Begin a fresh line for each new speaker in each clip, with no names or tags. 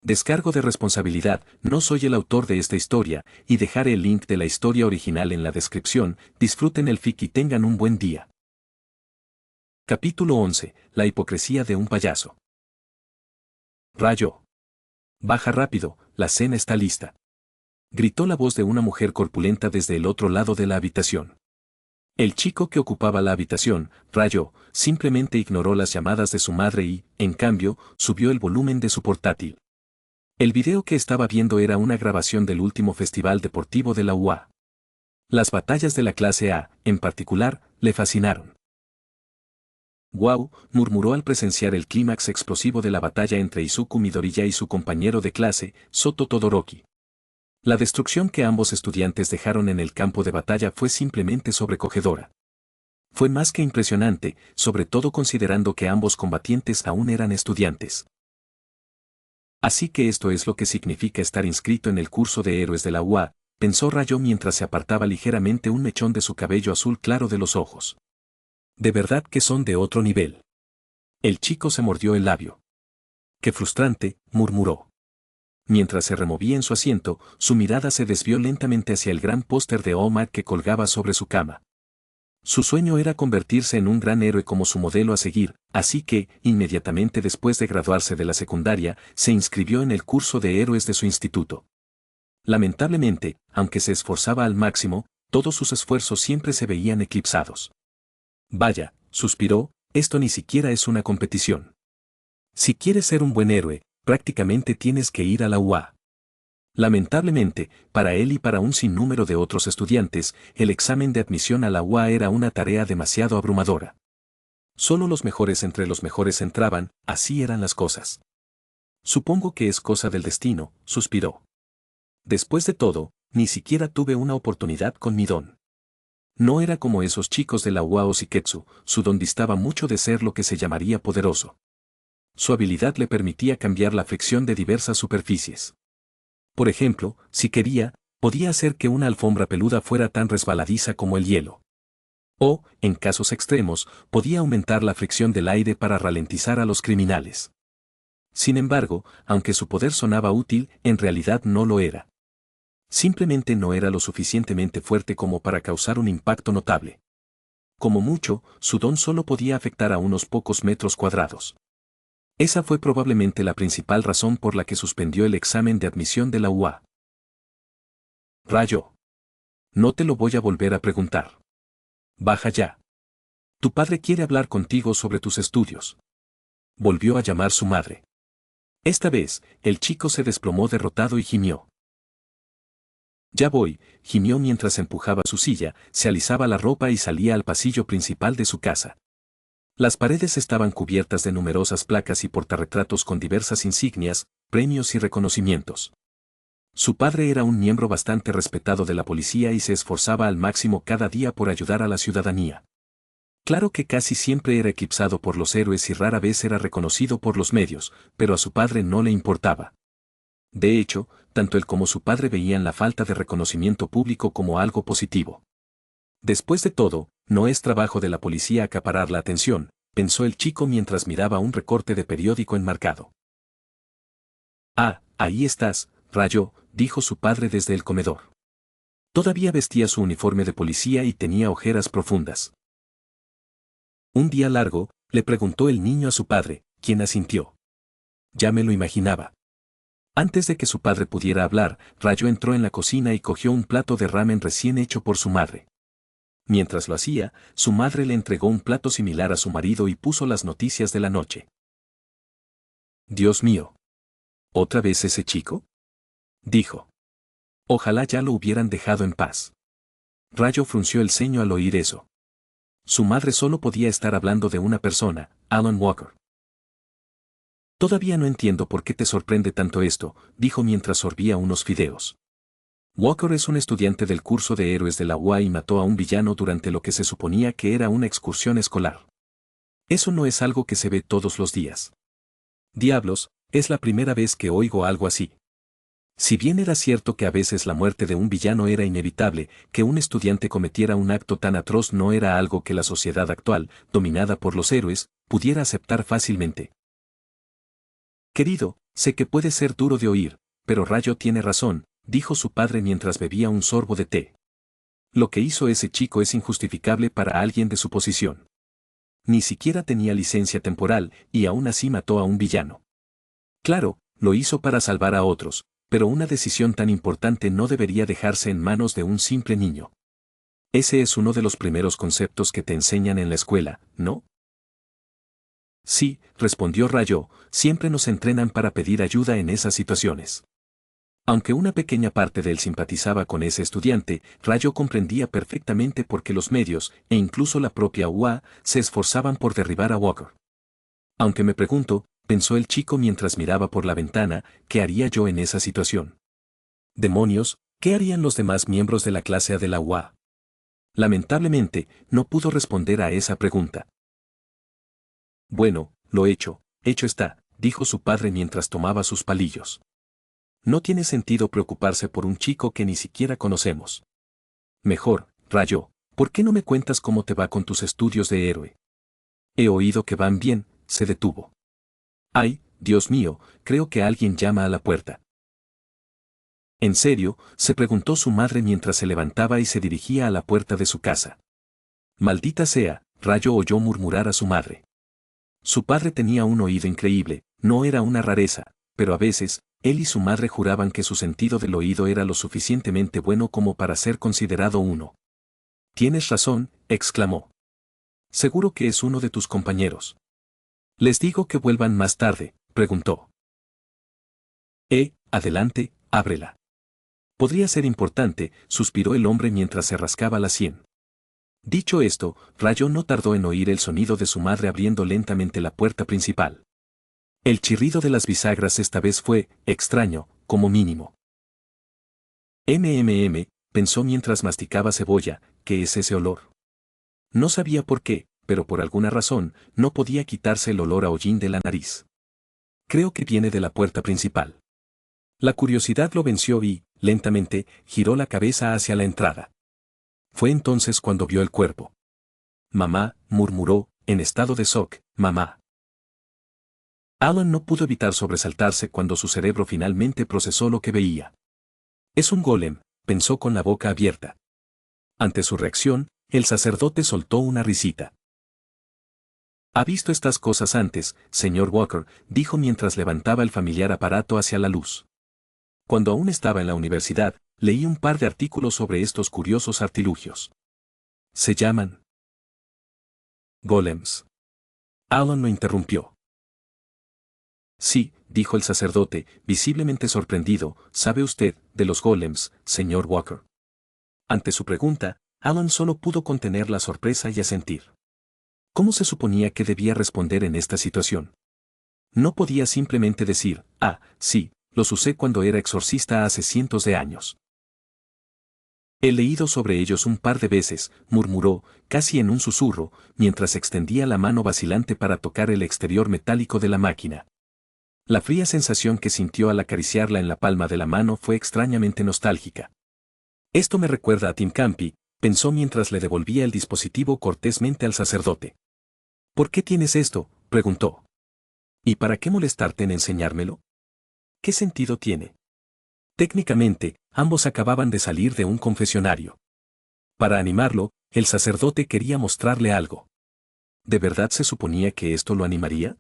Descargo de responsabilidad, no soy el autor de esta historia, y dejaré el link de la historia original en la descripción. Disfruten el fic y tengan un buen día. Capítulo 11. La hipocresía de un payaso. Rayo. Baja rápido, la cena está lista. Gritó la voz de una mujer corpulenta desde el otro lado de la habitación. El chico que ocupaba la habitación, Rayo, simplemente ignoró las llamadas de su madre y, en cambio, subió el volumen de su portátil. El video que estaba viendo era una grabación del último festival deportivo de la UA. Las batallas de la clase A, en particular, le fascinaron. «Wow», murmuró al presenciar el clímax explosivo de la batalla entre Izuku Midoriya y su compañero de clase, Soto Todoroki. La destrucción que ambos estudiantes dejaron en el campo de batalla fue simplemente sobrecogedora. Fue más que impresionante, sobre todo considerando que ambos combatientes aún eran estudiantes. Así que esto es lo que significa estar inscrito en el curso de héroes de la UA, pensó Rayo mientras se apartaba ligeramente un mechón de su cabello azul claro de los ojos. De verdad que son de otro nivel. El chico se mordió el labio. «Qué frustrante», murmuró. Mientras se removía en su asiento, su mirada se desvió lentamente hacia el gran póster de Omar que colgaba sobre su cama. Su sueño era convertirse en un gran héroe como su modelo a seguir, así que, inmediatamente después de graduarse de la secundaria, se inscribió en el curso de héroes de su instituto. Lamentablemente, aunque se esforzaba al máximo, todos sus esfuerzos siempre se veían eclipsados. «Vaya», suspiró, «esto ni siquiera es una competición. Si quieres ser un buen héroe, prácticamente tienes que ir a la UA». Lamentablemente, para él y para un sinnúmero de otros estudiantes, el examen de admisión a la UA era una tarea demasiado abrumadora. Solo los mejores entre los mejores entraban, así eran las cosas. «Supongo que es cosa del destino», suspiró. «Después de todo, ni siquiera tuve una oportunidad con mi don. No era como esos chicos de la UA o Shiketsu, su don distaba mucho de ser lo que se llamaría poderoso. Su habilidad le permitía cambiar la fricción de diversas superficies. Por ejemplo, si quería, podía hacer que una alfombra peluda fuera tan resbaladiza como el hielo. O, en casos extremos, podía aumentar la fricción del aire para ralentizar a los criminales. Sin embargo, aunque su poder sonaba útil, en realidad no lo era. Simplemente no era lo suficientemente fuerte como para causar un impacto notable. Como mucho, su don solo podía afectar a unos pocos metros cuadrados. Esa fue probablemente la principal razón por la que suspendió el examen de admisión de la UA. «Rayo. No te lo voy a volver a preguntar. Baja ya. Tu padre quiere hablar contigo sobre tus estudios». Volvió a llamar su madre. Esta vez, el chico se desplomó derrotado y gimió. «Ya voy», gimió mientras empujaba su silla, se alisaba la ropa y salía al pasillo principal de su casa. Las paredes estaban cubiertas de numerosas placas y portarretratos con diversas insignias, premios y reconocimientos. Su padre era un miembro bastante respetado de la policía y se esforzaba al máximo cada día por ayudar a la ciudadanía. Claro que casi siempre era eclipsado por los héroes y rara vez era reconocido por los medios, pero a su padre no le importaba. De hecho, tanto él como su padre veían la falta de reconocimiento público como algo positivo. Después de todo, no es trabajo de la policía acaparar la atención, pensó el chico mientras miraba un recorte de periódico enmarcado. «Ah, ahí estás, Rayo», dijo su padre desde el comedor. Todavía vestía su uniforme de policía y tenía ojeras profundas. «¿Un día largo?», le preguntó el niño a su padre, quien asintió. «Ya me lo imaginaba». Antes de que su padre pudiera hablar, Rayo entró en la cocina y cogió un plato de ramen recién hecho por su madre. Mientras lo hacía, su madre le entregó un plato similar a su marido y puso las noticias de la noche. «Dios mío. ¿Otra vez ese chico?», dijo. «Ojalá ya lo hubieran dejado en paz». Rayo frunció el ceño al oír eso. Su madre solo podía estar hablando de una persona, Alan Walker. «Todavía no entiendo por qué te sorprende tanto esto», dijo mientras sorbía unos fideos. «Walker es un estudiante del curso de héroes de la UA y mató a un villano durante lo que se suponía que era una excursión escolar. Eso no es algo que se ve todos los días. Diablos, es la primera vez que oigo algo así». Si bien era cierto que a veces la muerte de un villano era inevitable, que un estudiante cometiera un acto tan atroz no era algo que la sociedad actual, dominada por los héroes, pudiera aceptar fácilmente. «Querido, sé que puede ser duro de oír, pero Rayo tiene razón, dijo su padre mientras bebía un sorbo de té. Lo que hizo ese chico es injustificable para alguien de su posición. Ni siquiera tenía licencia temporal, y aún así mató a un villano. Claro, lo hizo para salvar a otros, pero una decisión tan importante no debería dejarse en manos de un simple niño. Ese es uno de los primeros conceptos que te enseñan en la escuela, ¿no? Sí, respondió Rayo, siempre nos entrenan para pedir ayuda en esas situaciones. Aunque una pequeña parte de él simpatizaba con ese estudiante, Rayo comprendía perfectamente por qué los medios, e incluso la propia UA, se esforzaban por derribar a Walker. Aunque me pregunto, pensó el chico mientras miraba por la ventana, ¿qué haría yo en esa situación? Demonios, ¿qué harían los demás miembros de la clase A de la UA? Lamentablemente, no pudo responder a esa pregunta. Bueno, lo hecho está, dijo su padre mientras tomaba sus palillos. No tiene sentido preocuparse por un chico que ni siquiera conocemos. Mejor, Rayo, ¿por qué no me cuentas cómo te va con tus estudios de héroe? He oído que van bien, se detuvo. Ay, Dios mío, creo que alguien llama a la puerta. ¿En serio?, se preguntó su madre mientras se levantaba y se dirigía a la puerta de su casa. Maldita sea, Rayo oyó murmurar a su madre. Su padre tenía un oído increíble, no era una rareza, pero a veces, él y su madre juraban que su sentido del oído era lo suficientemente bueno como para ser considerado uno. Tienes razón, exclamó. Seguro que es uno de tus compañeros. ¿Les digo que vuelvan más tarde?, preguntó. Adelante, ábrela. Podría ser importante, suspiró el hombre mientras se rascaba la sien. Dicho esto, Rayo no tardó en oír el sonido de su madre abriendo lentamente la puerta principal. El chirrido de las bisagras esta vez fue, extraño, como mínimo. Pensó mientras masticaba cebolla, ¿qué es ese olor? No sabía por qué, pero por alguna razón, no podía quitarse el olor a hollín de la nariz. Creo que viene de la puerta principal. La curiosidad lo venció y, lentamente, giró la cabeza hacia la entrada. Fue entonces cuando vio el cuerpo. Mamá, murmuró, en estado de shock, mamá. Alan no pudo evitar sobresaltarse cuando su cerebro finalmente procesó lo que veía. Es un golem, pensó con la boca abierta. Ante su reacción, el sacerdote soltó una risita. Ha visto estas cosas antes, señor Walker, dijo mientras levantaba el familiar aparato hacia la luz. Cuando aún estaba en la universidad, leí un par de artículos sobre estos curiosos artilugios. Se llaman golems. Alan lo interrumpió. Sí, dijo el sacerdote, visiblemente sorprendido, ¿sabe usted de los golems, señor Walker? Ante su pregunta, Alan solo pudo contener la sorpresa y asentir. ¿Cómo se suponía que debía responder en esta situación? No podía simplemente decir, sí, los usé cuando era exorcista hace cientos de años. He leído sobre ellos un par de veces, murmuró, casi en un susurro, mientras extendía la mano vacilante para tocar el exterior metálico de la máquina. La fría sensación que sintió al acariciarla en la palma de la mano fue extrañamente nostálgica. Esto me recuerda a Tim Campy, pensó mientras le devolvía el dispositivo cortésmente al sacerdote. ¿Por qué tienes esto?, preguntó. ¿Y para qué molestarte en enseñármelo? ¿Qué sentido tiene? Técnicamente, ambos acababan de salir de un confesionario. Para animarlo, el sacerdote quería mostrarle algo. ¿De verdad se suponía que esto lo animaría?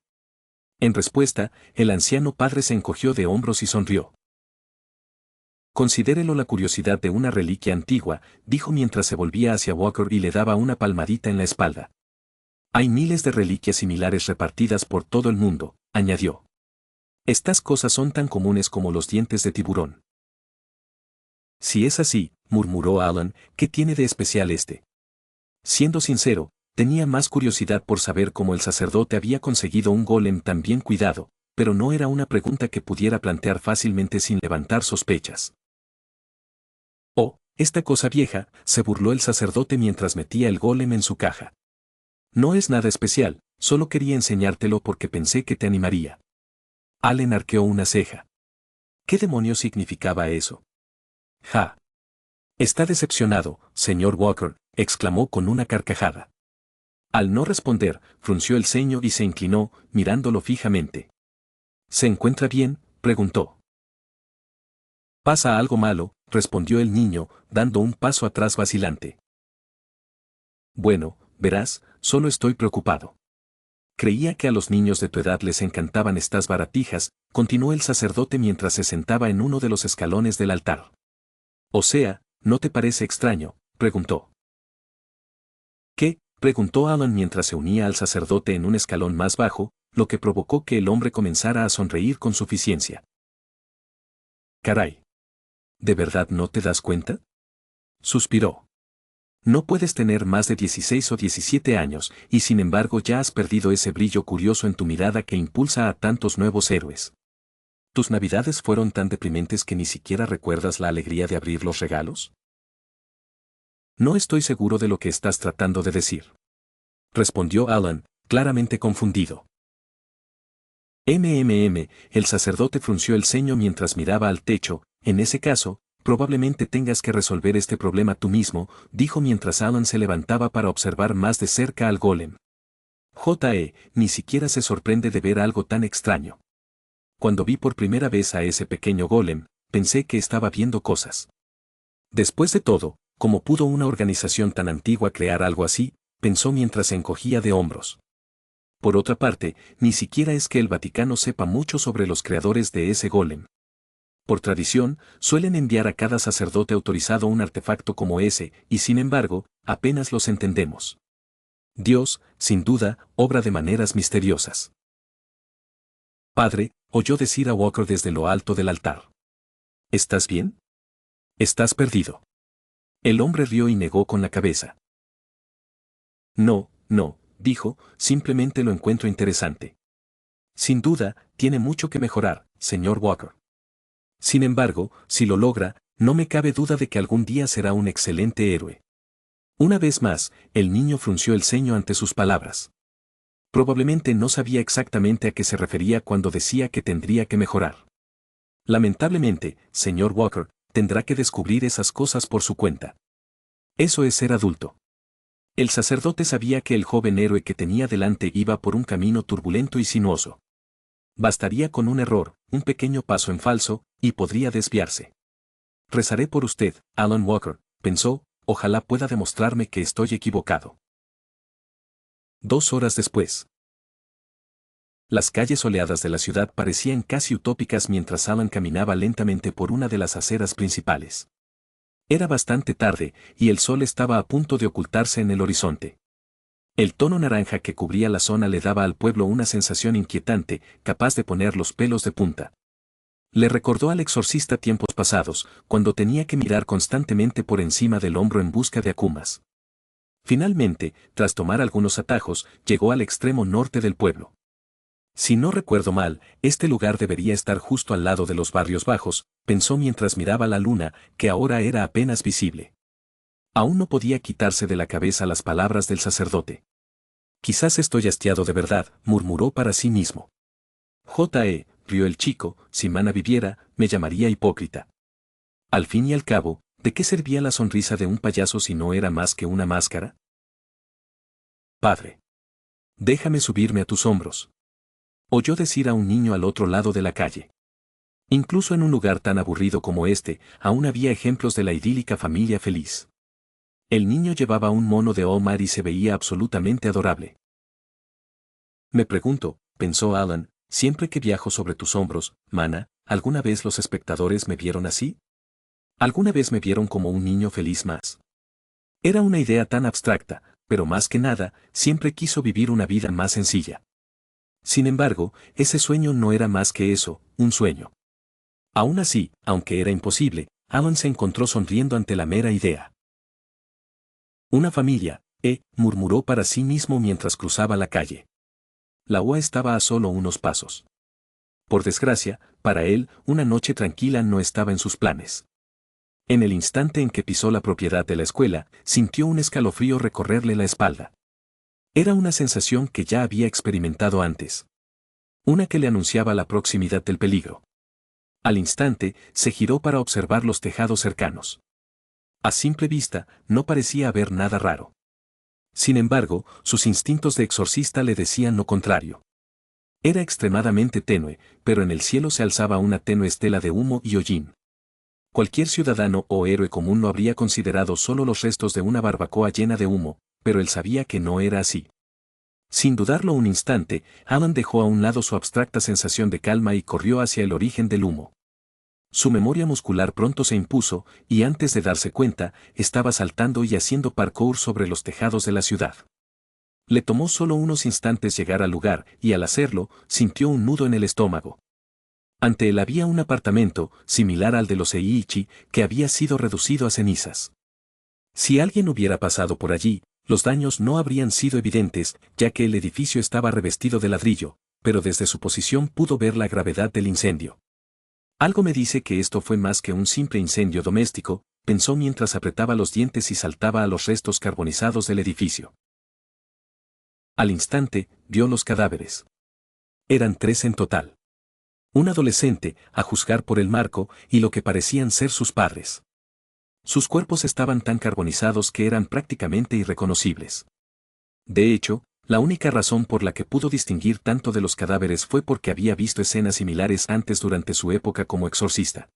En respuesta, el anciano padre se encogió de hombros y sonrió. Considérelo la curiosidad de una reliquia antigua, dijo mientras se volvía hacia Walker y le daba una palmadita en la espalda. Hay miles de reliquias similares repartidas por todo el mundo, añadió. Estas cosas son tan comunes como los dientes de tiburón. Si es así, murmuró Alan, ¿qué tiene de especial este? Siendo sincero, tenía más curiosidad por saber cómo el sacerdote había conseguido un golem tan bien cuidado, pero no era una pregunta que pudiera plantear fácilmente sin levantar sospechas. Oh, esta cosa vieja, se burló el sacerdote mientras metía el golem en su caja. No es nada especial, solo quería enseñártelo porque pensé que te animaría. Allen arqueó una ceja. ¿Qué demonios significaba eso? Ja. Está decepcionado, señor Walker, exclamó con una carcajada. Al no responder, frunció el ceño y se inclinó, mirándolo fijamente. ¿Se encuentra bien?, preguntó. «¿Pasa algo malo?», respondió el niño, dando un paso atrás vacilante. «Bueno, verás, solo estoy preocupado. Creía que a los niños de tu edad les encantaban estas baratijas», continuó el sacerdote mientras se sentaba en uno de los escalones del altar. «O sea, ¿no te parece extraño?», preguntó. «¿Qué?», preguntó Alan mientras se unía al sacerdote en un escalón más bajo, lo que provocó que el hombre comenzara a sonreír con suficiencia. «Caray. ¿De verdad no te das cuenta?», suspiró. «No puedes tener más de 16 o 17 años, y sin embargo ya has perdido ese brillo curioso en tu mirada que impulsa a tantos nuevos héroes. ¿Tus navidades fueron tan deprimentes que ni siquiera recuerdas la alegría de abrir los regalos?». «No estoy seguro de lo que estás tratando de decir», respondió Alan, claramente confundido. El sacerdote frunció el ceño mientras miraba al techo. «En ese caso, probablemente tengas que resolver este problema tú mismo», dijo mientras Alan se levantaba para observar más de cerca al golem. Ni siquiera se sorprende de ver algo tan extraño. Cuando vi por primera vez a ese pequeño golem, pensé que estaba viendo cosas. Después de todo, ¿cómo pudo una organización tan antigua crear algo así?, pensó mientras se encogía de hombros. Por otra parte, ni siquiera es que el Vaticano sepa mucho sobre los creadores de ese golem. Por tradición, suelen enviar a cada sacerdote autorizado un artefacto como ese, y sin embargo, apenas los entendemos. Dios, sin duda, obra de maneras misteriosas. «Padre», oyó decir a Walker desde lo alto del altar. «¿Estás bien? Estás perdido». El hombre rió y negó con la cabeza. «No, no», dijo, «simplemente lo encuentro interesante. Sin duda, tiene mucho que mejorar, señor Walker. Sin embargo, si lo logra, no me cabe duda de que algún día será un excelente héroe». Una vez más, el niño frunció el ceño ante sus palabras. Probablemente no sabía exactamente a qué se refería cuando decía que tendría que mejorar. «Lamentablemente, señor Walker, tendrá que descubrir esas cosas por su cuenta. Eso es ser adulto». El sacerdote sabía que el joven héroe que tenía delante iba por un camino turbulento y sinuoso. Bastaría con un error, un pequeño paso en falso, y podría desviarse. «Rezaré por usted, Alan Walker», pensó, «ojalá pueda demostrarme que estoy equivocado». 2 horas después. Las calles soleadas de la ciudad parecían casi utópicas mientras Alan caminaba lentamente por una de las aceras principales. Era bastante tarde, y el sol estaba a punto de ocultarse en el horizonte. El tono naranja que cubría la zona le daba al pueblo una sensación inquietante, capaz de poner los pelos de punta. Le recordó al exorcista tiempos pasados, cuando tenía que mirar constantemente por encima del hombro en busca de akumas. Finalmente, tras tomar algunos atajos, llegó al extremo norte del pueblo. «Si no recuerdo mal, este lugar debería estar justo al lado de los barrios bajos», pensó mientras miraba la luna, que ahora era apenas visible. Aún no podía quitarse de la cabeza las palabras del sacerdote. «Quizás estoy hastiado de verdad», murmuró para sí mismo. Rió el chico, «si Mana viviera, me llamaría hipócrita». Al fin y al cabo, ¿de qué servía la sonrisa de un payaso si no era más que una máscara? «Padre. Déjame subirme a tus hombros», oyó decir a un niño al otro lado de la calle. Incluso en un lugar tan aburrido como este, aún había ejemplos de la idílica familia feliz. El niño llevaba un mono de Omar y se veía absolutamente adorable. «Me pregunto», pensó Alan, «siempre que viajo sobre tus hombros, Mana, ¿alguna vez los espectadores me vieron así? ¿Alguna vez me vieron como un niño feliz más?». Era una idea tan abstracta, pero más que nada, siempre quiso vivir una vida más sencilla. Sin embargo, ese sueño no era más que eso, un sueño. Aún así, aunque era imposible, Alan se encontró sonriendo ante la mera idea. «Una familia», murmuró para sí mismo mientras cruzaba la calle. La UA estaba a solo unos pasos. Por desgracia, para él, una noche tranquila no estaba en sus planes. En el instante en que pisó la propiedad de la escuela, sintió un escalofrío recorrerle la espalda. Era una sensación que ya había experimentado antes. Una que le anunciaba la proximidad del peligro. Al instante, se giró para observar los tejados cercanos. A simple vista, no parecía haber nada raro. Sin embargo, sus instintos de exorcista le decían lo contrario. Era extremadamente tenue, pero en el cielo se alzaba una tenue estela de humo y hollín. Cualquier ciudadano o héroe común lo habría considerado solo los restos de una barbacoa llena de humo, pero él sabía que no era así. Sin dudarlo un instante, Alan dejó a un lado su abstracta sensación de calma y corrió hacia el origen del humo. Su memoria muscular pronto se impuso, y antes de darse cuenta, estaba saltando y haciendo parkour sobre los tejados de la ciudad. Le tomó solo unos instantes llegar al lugar, y al hacerlo, sintió un nudo en el estómago. Ante él había un apartamento, similar al de los Eiichi, que había sido reducido a cenizas. Si alguien hubiera pasado por allí, los daños no habrían sido evidentes, ya que el edificio estaba revestido de ladrillo, pero desde su posición pudo ver la gravedad del incendio. Algo me dice que esto fue más que un simple incendio doméstico, pensó mientras apretaba los dientes y saltaba a los restos carbonizados del edificio. Al instante, vio los cadáveres. Eran 3 en total. Un adolescente, a juzgar por el marco, y lo que parecían ser sus padres. Sus cuerpos estaban tan carbonizados que eran prácticamente irreconocibles. De hecho, la única razón por la que pudo distinguir tanto de los cadáveres fue porque había visto escenas similares antes durante su época como exorcista.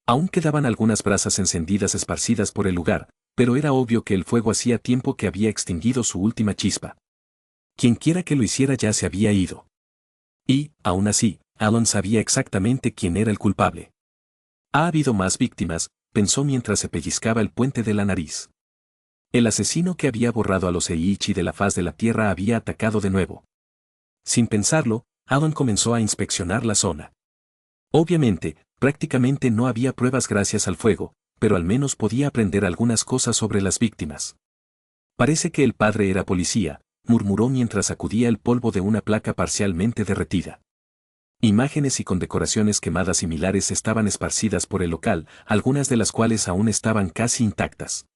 Aún quedaban algunas brasas encendidas esparcidas por el lugar, pero era obvio que el fuego hacía tiempo que había extinguido su última chispa. Quienquiera que lo hiciera ya se había ido. Y, aún así, Alan sabía exactamente quién era el culpable. Ha habido más víctimas, pensó mientras se pellizcaba el puente de la nariz. El asesino que había borrado a los Eiichi de la faz de la tierra había atacado de nuevo. Sin pensarlo, Alan comenzó a inspeccionar la zona. Obviamente, prácticamente no había pruebas gracias al fuego, pero al menos podía aprender algunas cosas sobre las víctimas. Parece que el padre era policía, murmuró mientras sacudía el polvo de una placa parcialmente derretida. Imágenes y condecoraciones quemadas similares estaban esparcidas por el local, algunas de las cuales aún estaban casi intactas.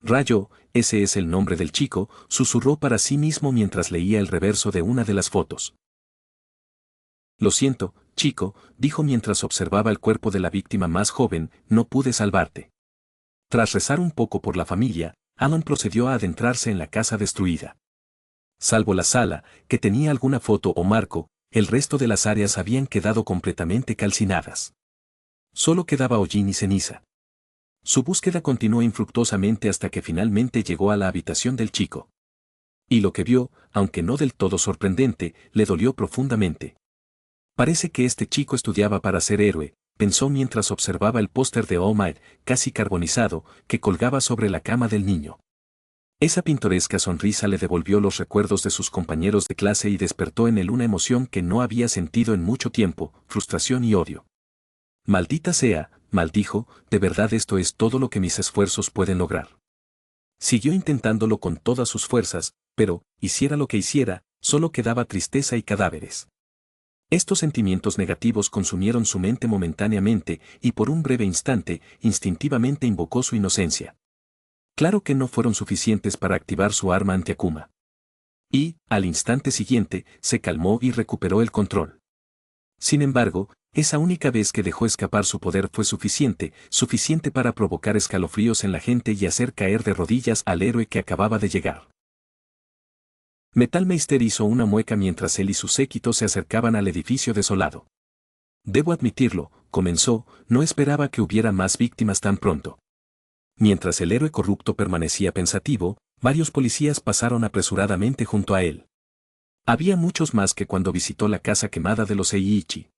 Rayo, ese es el nombre del chico, susurró para sí mismo mientras leía el reverso de una de las fotos. Lo siento, chico, dijo mientras observaba el cuerpo de la víctima más joven, no pude salvarte. Tras rezar un poco por la familia, Alan procedió a adentrarse en la casa destruida. Salvo la sala, que tenía alguna foto o marco, el resto de las áreas habían quedado completamente calcinadas. Solo quedaba hollín y ceniza. Su búsqueda continuó infructuosamente hasta que finalmente llegó a la habitación del chico. Y lo que vio, aunque no del todo sorprendente, le dolió profundamente. Parece que este chico estudiaba para ser héroe, pensó mientras observaba el póster de All Might, casi carbonizado, que colgaba sobre la cama del niño. Esa pintoresca sonrisa le devolvió los recuerdos de sus compañeros de clase y despertó en él una emoción que no había sentido en mucho tiempo, frustración y odio. Maldita sea, maldijo, de verdad esto es todo lo que mis esfuerzos pueden lograr. Siguió intentándolo con todas sus fuerzas, pero, hiciera lo que hiciera, solo quedaba tristeza y cadáveres. Estos sentimientos negativos consumieron su mente momentáneamente y por un breve instante, instintivamente invocó su inocencia. Claro que no fueron suficientes para activar su arma anti-Akuma. Y, al instante siguiente, se calmó y recuperó el control. Sin embargo, esa única vez que dejó escapar su poder fue suficiente para provocar escalofríos en la gente y hacer caer de rodillas al héroe que acababa de llegar. Metal Meister hizo una mueca mientras él y su séquito se acercaban al edificio desolado. Debo admitirlo, comenzó, no esperaba que hubiera más víctimas tan pronto. Mientras el héroe corrupto permanecía pensativo, varios policías pasaron apresuradamente junto a él. Había muchos más que cuando visitó la casa quemada de los Eiichi.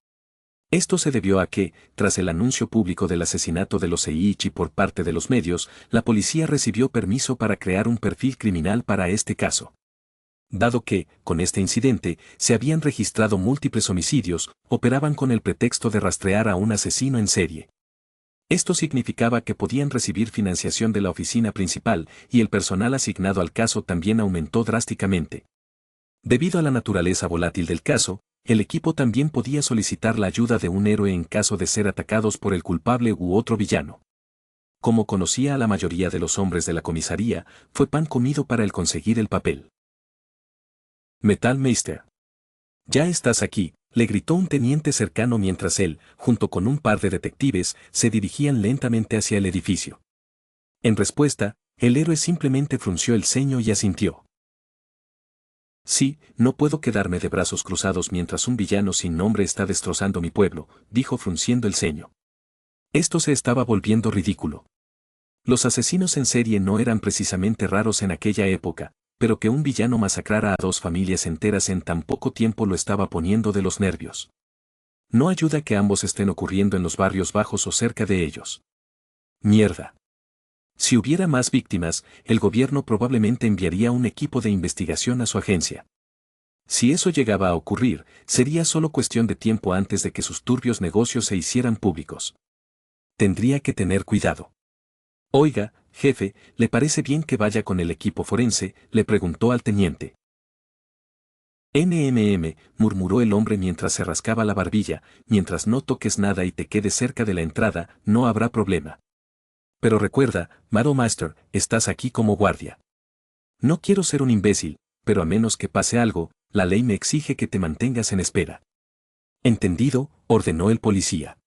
Esto se debió a que, tras el anuncio público del asesinato de los Eiichi por parte de los medios, la policía recibió permiso para crear un perfil criminal para este caso. Dado que, con este incidente, se habían registrado múltiples homicidios, operaban con el pretexto de rastrear a un asesino en serie. Esto significaba que podían recibir financiación de la oficina principal y el personal asignado al caso también aumentó drásticamente. Debido a la naturaleza volátil del caso, el equipo también podía solicitar la ayuda de un héroe en caso de ser atacados por el culpable u otro villano. Como conocía a la mayoría de los hombres de la comisaría, fue pan comido para el conseguir el papel. Metal Meister. Ya estás aquí, le gritó un teniente cercano mientras él, junto con un par de detectives, se dirigían lentamente hacia el edificio. En respuesta, el héroe simplemente frunció el ceño y asintió. Sí, no puedo quedarme de brazos cruzados mientras un villano sin nombre está destrozando mi pueblo, dijo frunciendo el ceño. Esto se estaba volviendo ridículo. Los asesinos en serie no eran precisamente raros en aquella época, pero que un villano masacrara a 2 familias enteras en tan poco tiempo lo estaba poniendo de los nervios. No ayuda que ambos estén ocurriendo en los barrios bajos o cerca de ellos. Mierda. Si hubiera más víctimas, el gobierno probablemente enviaría un equipo de investigación a su agencia. Si eso llegaba a ocurrir, sería solo cuestión de tiempo antes de que sus turbios negocios se hicieran públicos. Tendría que tener cuidado. Oiga, jefe, ¿le parece bien que vaya con el equipo forense?, le preguntó al teniente. Murmuró el hombre mientras se rascaba la barbilla, mientras no toques nada y te quedes cerca de la entrada, no habrá problema. Pero recuerda, Maro Master, estás aquí como guardia. No quiero ser un imbécil, pero a menos que pase algo, la ley me exige que te mantengas en espera. ¿Entendido?, ordenó el policía.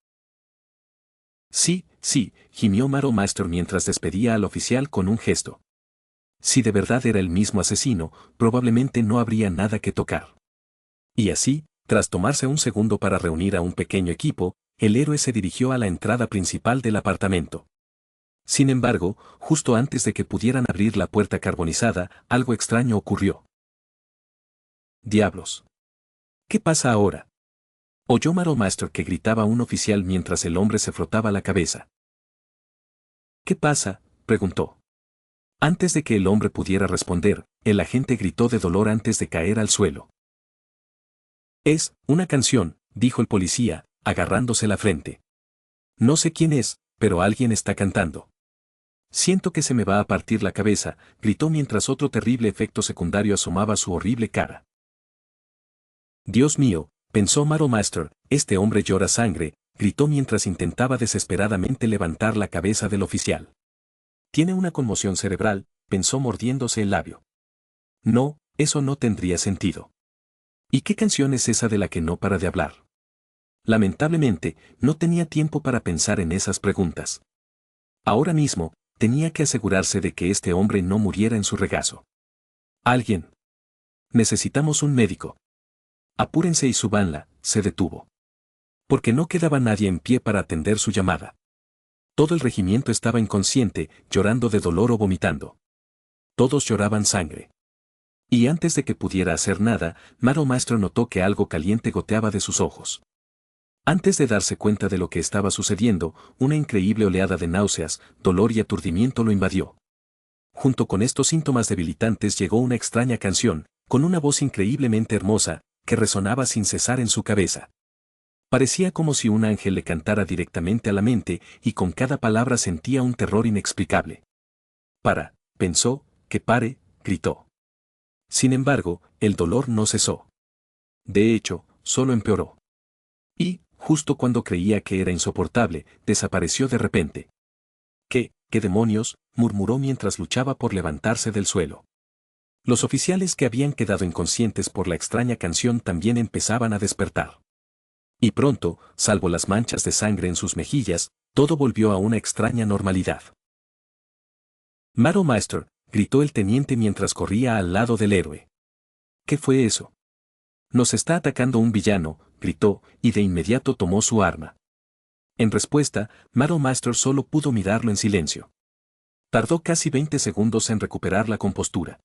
Sí, sí, gimió Maro Master mientras despedía al oficial con un gesto. Si de verdad era el mismo asesino, probablemente no habría nada que tocar. Y así, tras tomarse un segundo para reunir a un pequeño equipo, el héroe se dirigió a la entrada principal del apartamento. Sin embargo, justo antes de que pudieran abrir la puerta carbonizada, algo extraño ocurrió. ¡Diablos! ¿Qué pasa ahora?, oyó Maro Master que gritaba un oficial mientras el hombre se frotaba la cabeza. ¿Qué pasa?, preguntó. Antes de que el hombre pudiera responder, el agente gritó de dolor antes de caer al suelo. Es una canción, dijo el policía, agarrándose la frente. No sé quién es, pero alguien está cantando. Siento que se me va a partir la cabeza, gritó mientras otro terrible efecto secundario asomaba su horrible cara. Dios mío, pensó Maro Master, este hombre llora sangre, gritó mientras intentaba desesperadamente levantar la cabeza del oficial. Tiene una conmoción cerebral, pensó mordiéndose el labio. No, eso no tendría sentido. ¿Y qué canción es esa de la que no para de hablar? Lamentablemente, no tenía tiempo para pensar en esas preguntas. Ahora mismo, tenía que asegurarse de que este hombre no muriera en su regazo. Alguien. Necesitamos un médico. Apúrense y súbanla, se detuvo. Porque no quedaba nadie en pie para atender su llamada. Todo el regimiento estaba inconsciente, llorando de dolor o vomitando. Todos lloraban sangre. Y antes de que pudiera hacer nada, Maro Maestro notó que algo caliente goteaba de sus ojos. Antes de darse cuenta de lo que estaba sucediendo, una increíble oleada de náuseas, dolor y aturdimiento lo invadió. Junto con estos síntomas debilitantes llegó una extraña canción, con una voz increíblemente hermosa, que resonaba sin cesar en su cabeza. Parecía como si un ángel le cantara directamente a la mente, y con cada palabra sentía un terror inexplicable. Pensó, que pare, gritó. Sin embargo, el dolor no cesó. De hecho, solo empeoró. Y, justo cuando creía que era insoportable, desapareció de repente. ¿Qué demonios?, murmuró mientras luchaba por levantarse del suelo. Los oficiales que habían quedado inconscientes por la extraña canción también empezaban a despertar. Y pronto, salvo las manchas de sangre en sus mejillas, todo volvió a una extraña normalidad. Maro Master, gritó el teniente mientras corría al lado del héroe. ¿Qué fue eso? Nos está atacando un villano, gritó, y de inmediato tomó su arma. En respuesta, Maro Master solo pudo mirarlo en silencio. Tardó casi 20 segundos en recuperar la compostura.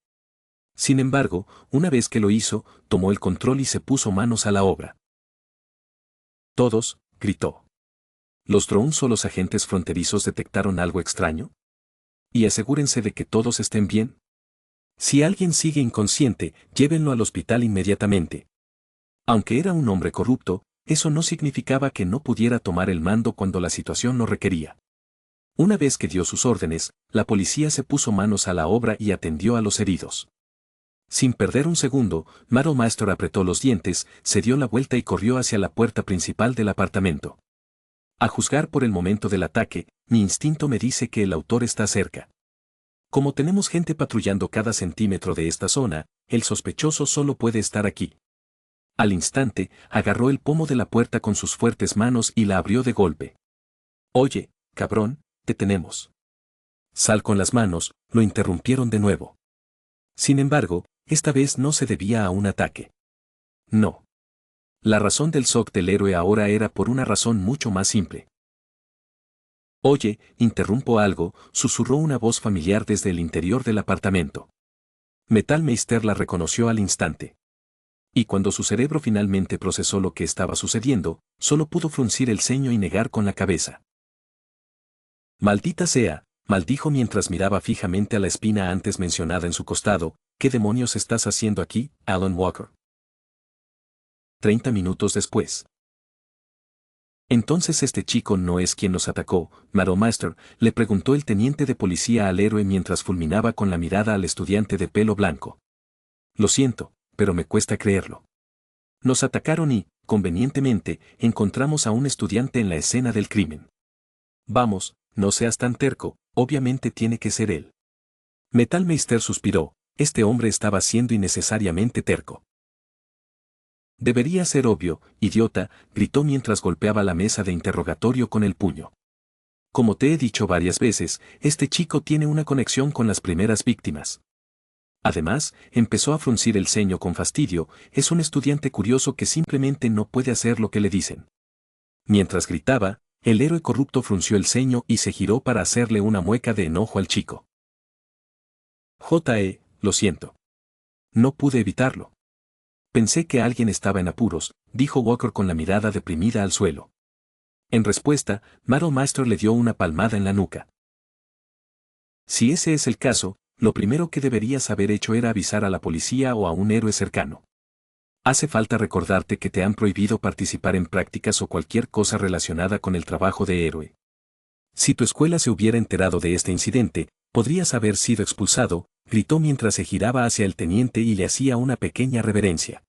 Sin embargo, una vez que lo hizo, tomó el control y se puso manos a la obra. Todos, gritó. ¿Los drones o los agentes fronterizos detectaron algo extraño? Y asegúrense de que todos estén bien. Si alguien sigue inconsciente, llévenlo al hospital inmediatamente. Aunque era un hombre corrupto, eso no significaba que no pudiera tomar el mando cuando la situación lo requería. Una vez que dio sus órdenes, la policía se puso manos a la obra y atendió a los heridos. Sin perder un segundo, Maro Master apretó los dientes, se dio la vuelta y corrió hacia la puerta principal del apartamento. A juzgar por el momento del ataque, mi instinto me dice que el autor está cerca. Como tenemos gente patrullando cada centímetro de esta zona, el sospechoso solo puede estar aquí. Al instante, agarró el pomo de la puerta con sus fuertes manos y la abrió de golpe. Oye, cabrón, te tenemos. Sal con las manos, lo interrumpieron de nuevo. Sin embargo, esta vez no se debía a un ataque. No. La razón del shock del héroe ahora era por una razón mucho más simple. Oye, interrumpo algo, susurró una voz familiar desde el interior del apartamento. Metalmeister la reconoció al instante. Y cuando su cerebro finalmente procesó lo que estaba sucediendo, solo pudo fruncir el ceño y negar con la cabeza. Maldita sea, maldijo mientras miraba fijamente a la espina antes mencionada en su costado. ¿Qué demonios estás haciendo aquí, Alan Walker? 30 minutos después. Entonces este chico no es quien nos atacó, Master, le preguntó el teniente de policía al héroe mientras fulminaba con la mirada al estudiante de pelo blanco. Lo siento, pero me cuesta creerlo. Nos atacaron y, convenientemente, encontramos a un estudiante en la escena del crimen. Vamos, no seas tan terco, obviamente tiene que ser él. Metalmeister suspiró, este hombre estaba siendo innecesariamente terco. Debería ser obvio, idiota, gritó mientras golpeaba la mesa de interrogatorio con el puño. Como te he dicho varias veces, este chico tiene una conexión con las primeras víctimas. Además, empezó a fruncir el ceño con fastidio, es un estudiante curioso que simplemente no puede hacer lo que le dicen. Mientras gritaba, el héroe corrupto frunció el ceño y se giró para hacerle una mueca de enojo al chico. Lo siento. No pude evitarlo. Pensé que alguien estaba en apuros, dijo Walker con la mirada deprimida al suelo. En respuesta, Master le dio una palmada en la nuca. Si ese es el caso, lo primero que deberías haber hecho era avisar a la policía o a un héroe cercano. Hace falta recordarte que te han prohibido participar en prácticas o cualquier cosa relacionada con el trabajo de héroe. Si tu escuela se hubiera enterado de este incidente, podrías haber sido expulsado, gritó mientras se giraba hacia el teniente y le hacía una pequeña reverencia.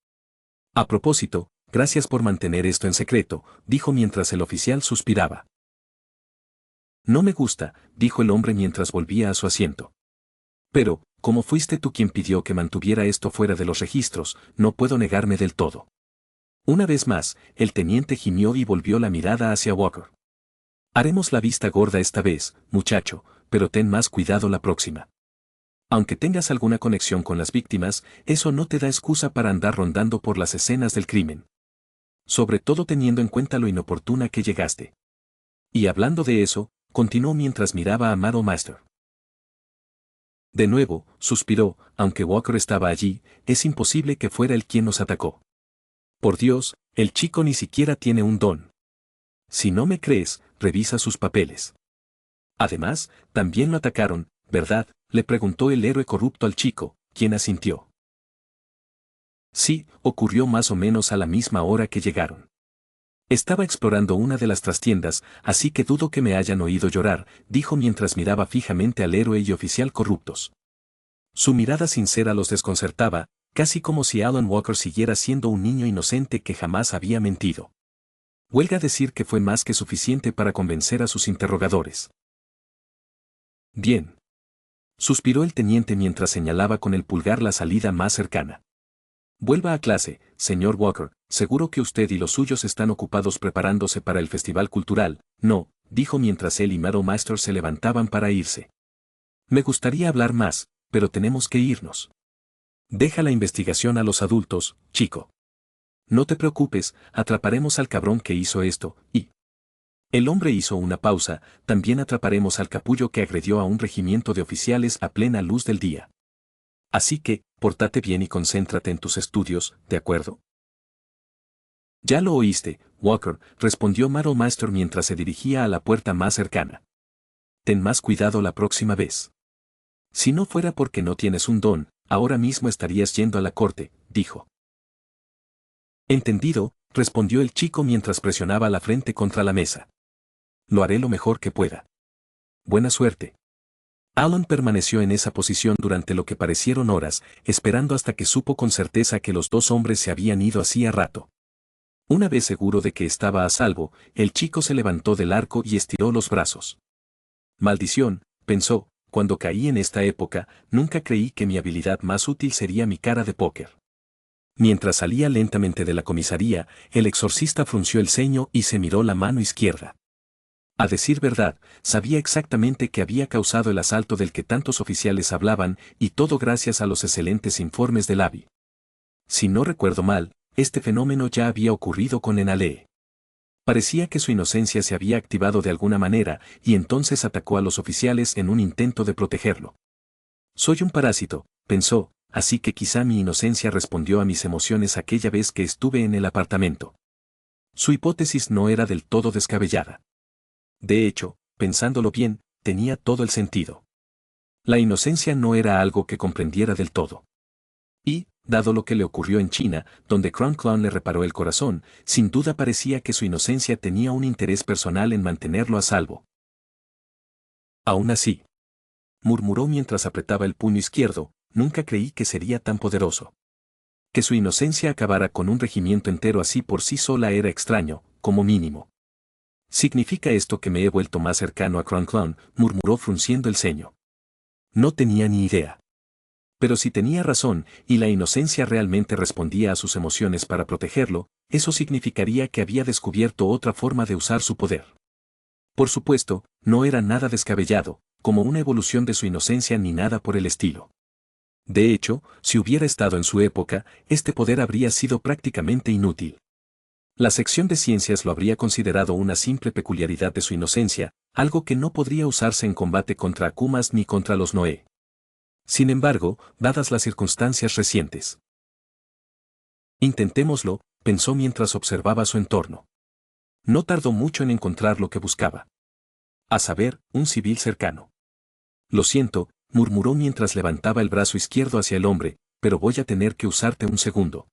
A propósito, gracias por mantener esto en secreto, dijo mientras el oficial suspiraba. No me gusta, dijo el hombre mientras volvía a su asiento. Pero, como fuiste tú quien pidió que mantuviera esto fuera de los registros, no puedo negarme del todo. Una vez más, el teniente gimió y volvió la mirada hacia Walker. Haremos la vista gorda esta vez, muchacho, pero ten más cuidado la próxima. Aunque tengas alguna conexión con las víctimas, eso no te da excusa para andar rondando por las escenas del crimen. Sobre todo teniendo en cuenta lo inoportuna que llegaste. Y hablando de eso, continuó mientras miraba a Master. De nuevo, suspiró, aunque Walker estaba allí, es imposible que fuera él quien nos atacó. Por Dios, el chico ni siquiera tiene un don. Si no me crees, revisa sus papeles. Además, también lo atacaron, ¿verdad?, le preguntó el héroe corrupto al chico, quien asintió. Sí, ocurrió más o menos a la misma hora que llegaron. Estaba explorando una de las trastiendas, así que dudo que me hayan oído llorar, dijo mientras miraba fijamente al héroe y oficial corruptos. Su mirada sincera los desconcertaba, casi como si Alan Walker siguiera siendo un niño inocente que jamás había mentido. Huelga decir que fue más que suficiente para convencer a sus interrogadores. Bien. Suspiró el teniente mientras señalaba con el pulgar la salida más cercana. Vuelva a clase, señor Walker, seguro que usted y los suyos están ocupados preparándose para el festival cultural. No, dijo mientras él y Master se levantaban para irse. Me gustaría hablar más, pero tenemos que irnos. Deja la investigación a los adultos, chico. No te preocupes, atraparemos al cabrón que hizo esto, y... El hombre hizo una pausa, también atraparemos al capullo que agredió a un regimiento de oficiales a plena luz del día. Así que, pórtate bien y concéntrate en tus estudios, ¿de acuerdo? Ya lo oíste, Walker, respondió Master mientras se dirigía a la puerta más cercana. Ten más cuidado la próxima vez. Si no fuera porque no tienes un don, ahora mismo estarías yendo a la corte, dijo. Entendido, respondió el chico mientras presionaba la frente contra la mesa. Lo haré lo mejor que pueda. Buena suerte. Alan permaneció en esa posición durante lo que parecieron horas, esperando hasta que supo con certeza que los dos hombres se habían ido hacía rato. Una vez seguro de que estaba a salvo, el chico se levantó del arco y estiró los brazos. Maldición, pensó, cuando caí en esta época, nunca creí que mi habilidad más útil sería mi cara de póker. Mientras salía lentamente de la comisaría, el exorcista frunció el ceño y se miró la mano izquierda. A decir verdad, sabía exactamente qué había causado el asalto del que tantos oficiales hablaban, y todo gracias a los excelentes informes del ABI. Si no recuerdo mal, este fenómeno ya había ocurrido con Enale. Parecía que su inocencia se había activado de alguna manera, y entonces atacó a los oficiales en un intento de protegerlo. Soy un parásito, pensó, así que quizá mi inocencia respondió a mis emociones aquella vez que estuve en el apartamento. Su hipótesis no era del todo descabellada. De hecho, pensándolo bien, tenía todo el sentido. La inocencia no era algo que comprendiera del todo. Y, dado lo que le ocurrió en China, donde Crown Clown le reparó el corazón, sin duda parecía que su inocencia tenía un interés personal en mantenerlo a salvo. Aún así, murmuró mientras apretaba el puño izquierdo, nunca creí que sería tan poderoso. Que su inocencia acabara con un regimiento entero así por sí sola era extraño, como mínimo. ¿Significa esto que me he vuelto más cercano a Crown Clown?, murmuró frunciendo el ceño. No tenía ni idea. Pero si tenía razón, y la inocencia realmente respondía a sus emociones para protegerlo, eso significaría que había descubierto otra forma de usar su poder. Por supuesto, no era nada descabellado, como una evolución de su inocencia ni nada por el estilo. De hecho, si hubiera estado en su época, este poder habría sido prácticamente inútil. La sección de ciencias lo habría considerado una simple peculiaridad de su inocencia, algo que no podría usarse en combate contra Akumas ni contra los Noé. Sin embargo, dadas las circunstancias recientes. Intentémoslo, pensó mientras observaba su entorno. No tardó mucho en encontrar lo que buscaba. A saber, un civil cercano. Lo siento, murmuró mientras levantaba el brazo izquierdo hacia el hombre, pero voy a tener que usarte un segundo.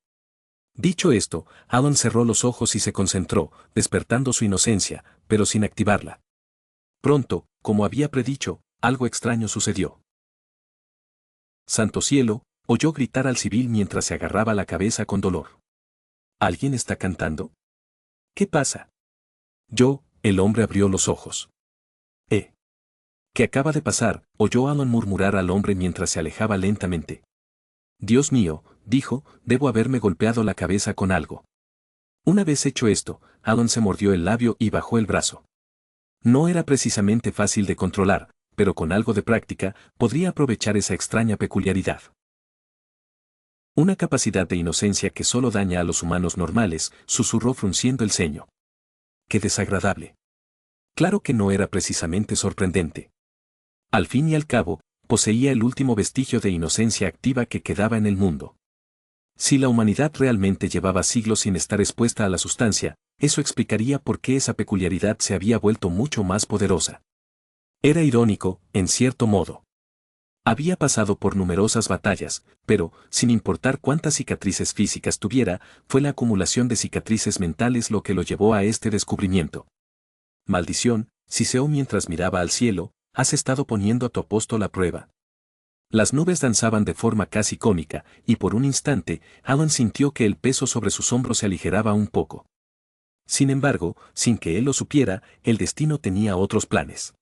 Dicho esto, Alan cerró los ojos y se concentró, despertando su inocencia, pero sin activarla. Pronto, como había predicho, algo extraño sucedió. Santo cielo, oyó gritar al civil mientras se agarraba la cabeza con dolor. ¿Alguien está cantando? ¿Qué pasa? El hombre abrió los ojos. ¿Qué acaba de pasar?, oyó Alan murmurar al hombre mientras se alejaba lentamente. Dios mío, dijo, debo haberme golpeado la cabeza con algo. Una vez hecho esto, Alan se mordió el labio y bajó el brazo. No era precisamente fácil de controlar, pero con algo de práctica, podría aprovechar esa extraña peculiaridad. Una capacidad de inocencia que solo daña a los humanos normales, susurró frunciendo el ceño. ¡Qué desagradable! Claro que no era precisamente sorprendente. Al fin y al cabo, poseía el último vestigio de inocencia activa que quedaba en el mundo. Si la humanidad realmente llevaba siglos sin estar expuesta a la sustancia, eso explicaría por qué esa peculiaridad se había vuelto mucho más poderosa. Era irónico, en cierto modo. Había pasado por numerosas batallas, pero, sin importar cuántas cicatrices físicas tuviera, fue la acumulación de cicatrices mentales lo que lo llevó a este descubrimiento. Maldición, siseó mientras miraba al cielo, has estado poniendo a tu apóstol a prueba. Las nubes danzaban de forma casi cómica, y por un instante, Alan sintió que el peso sobre sus hombros se aligeraba un poco. Sin embargo, sin que él lo supiera, el destino tenía otros planes.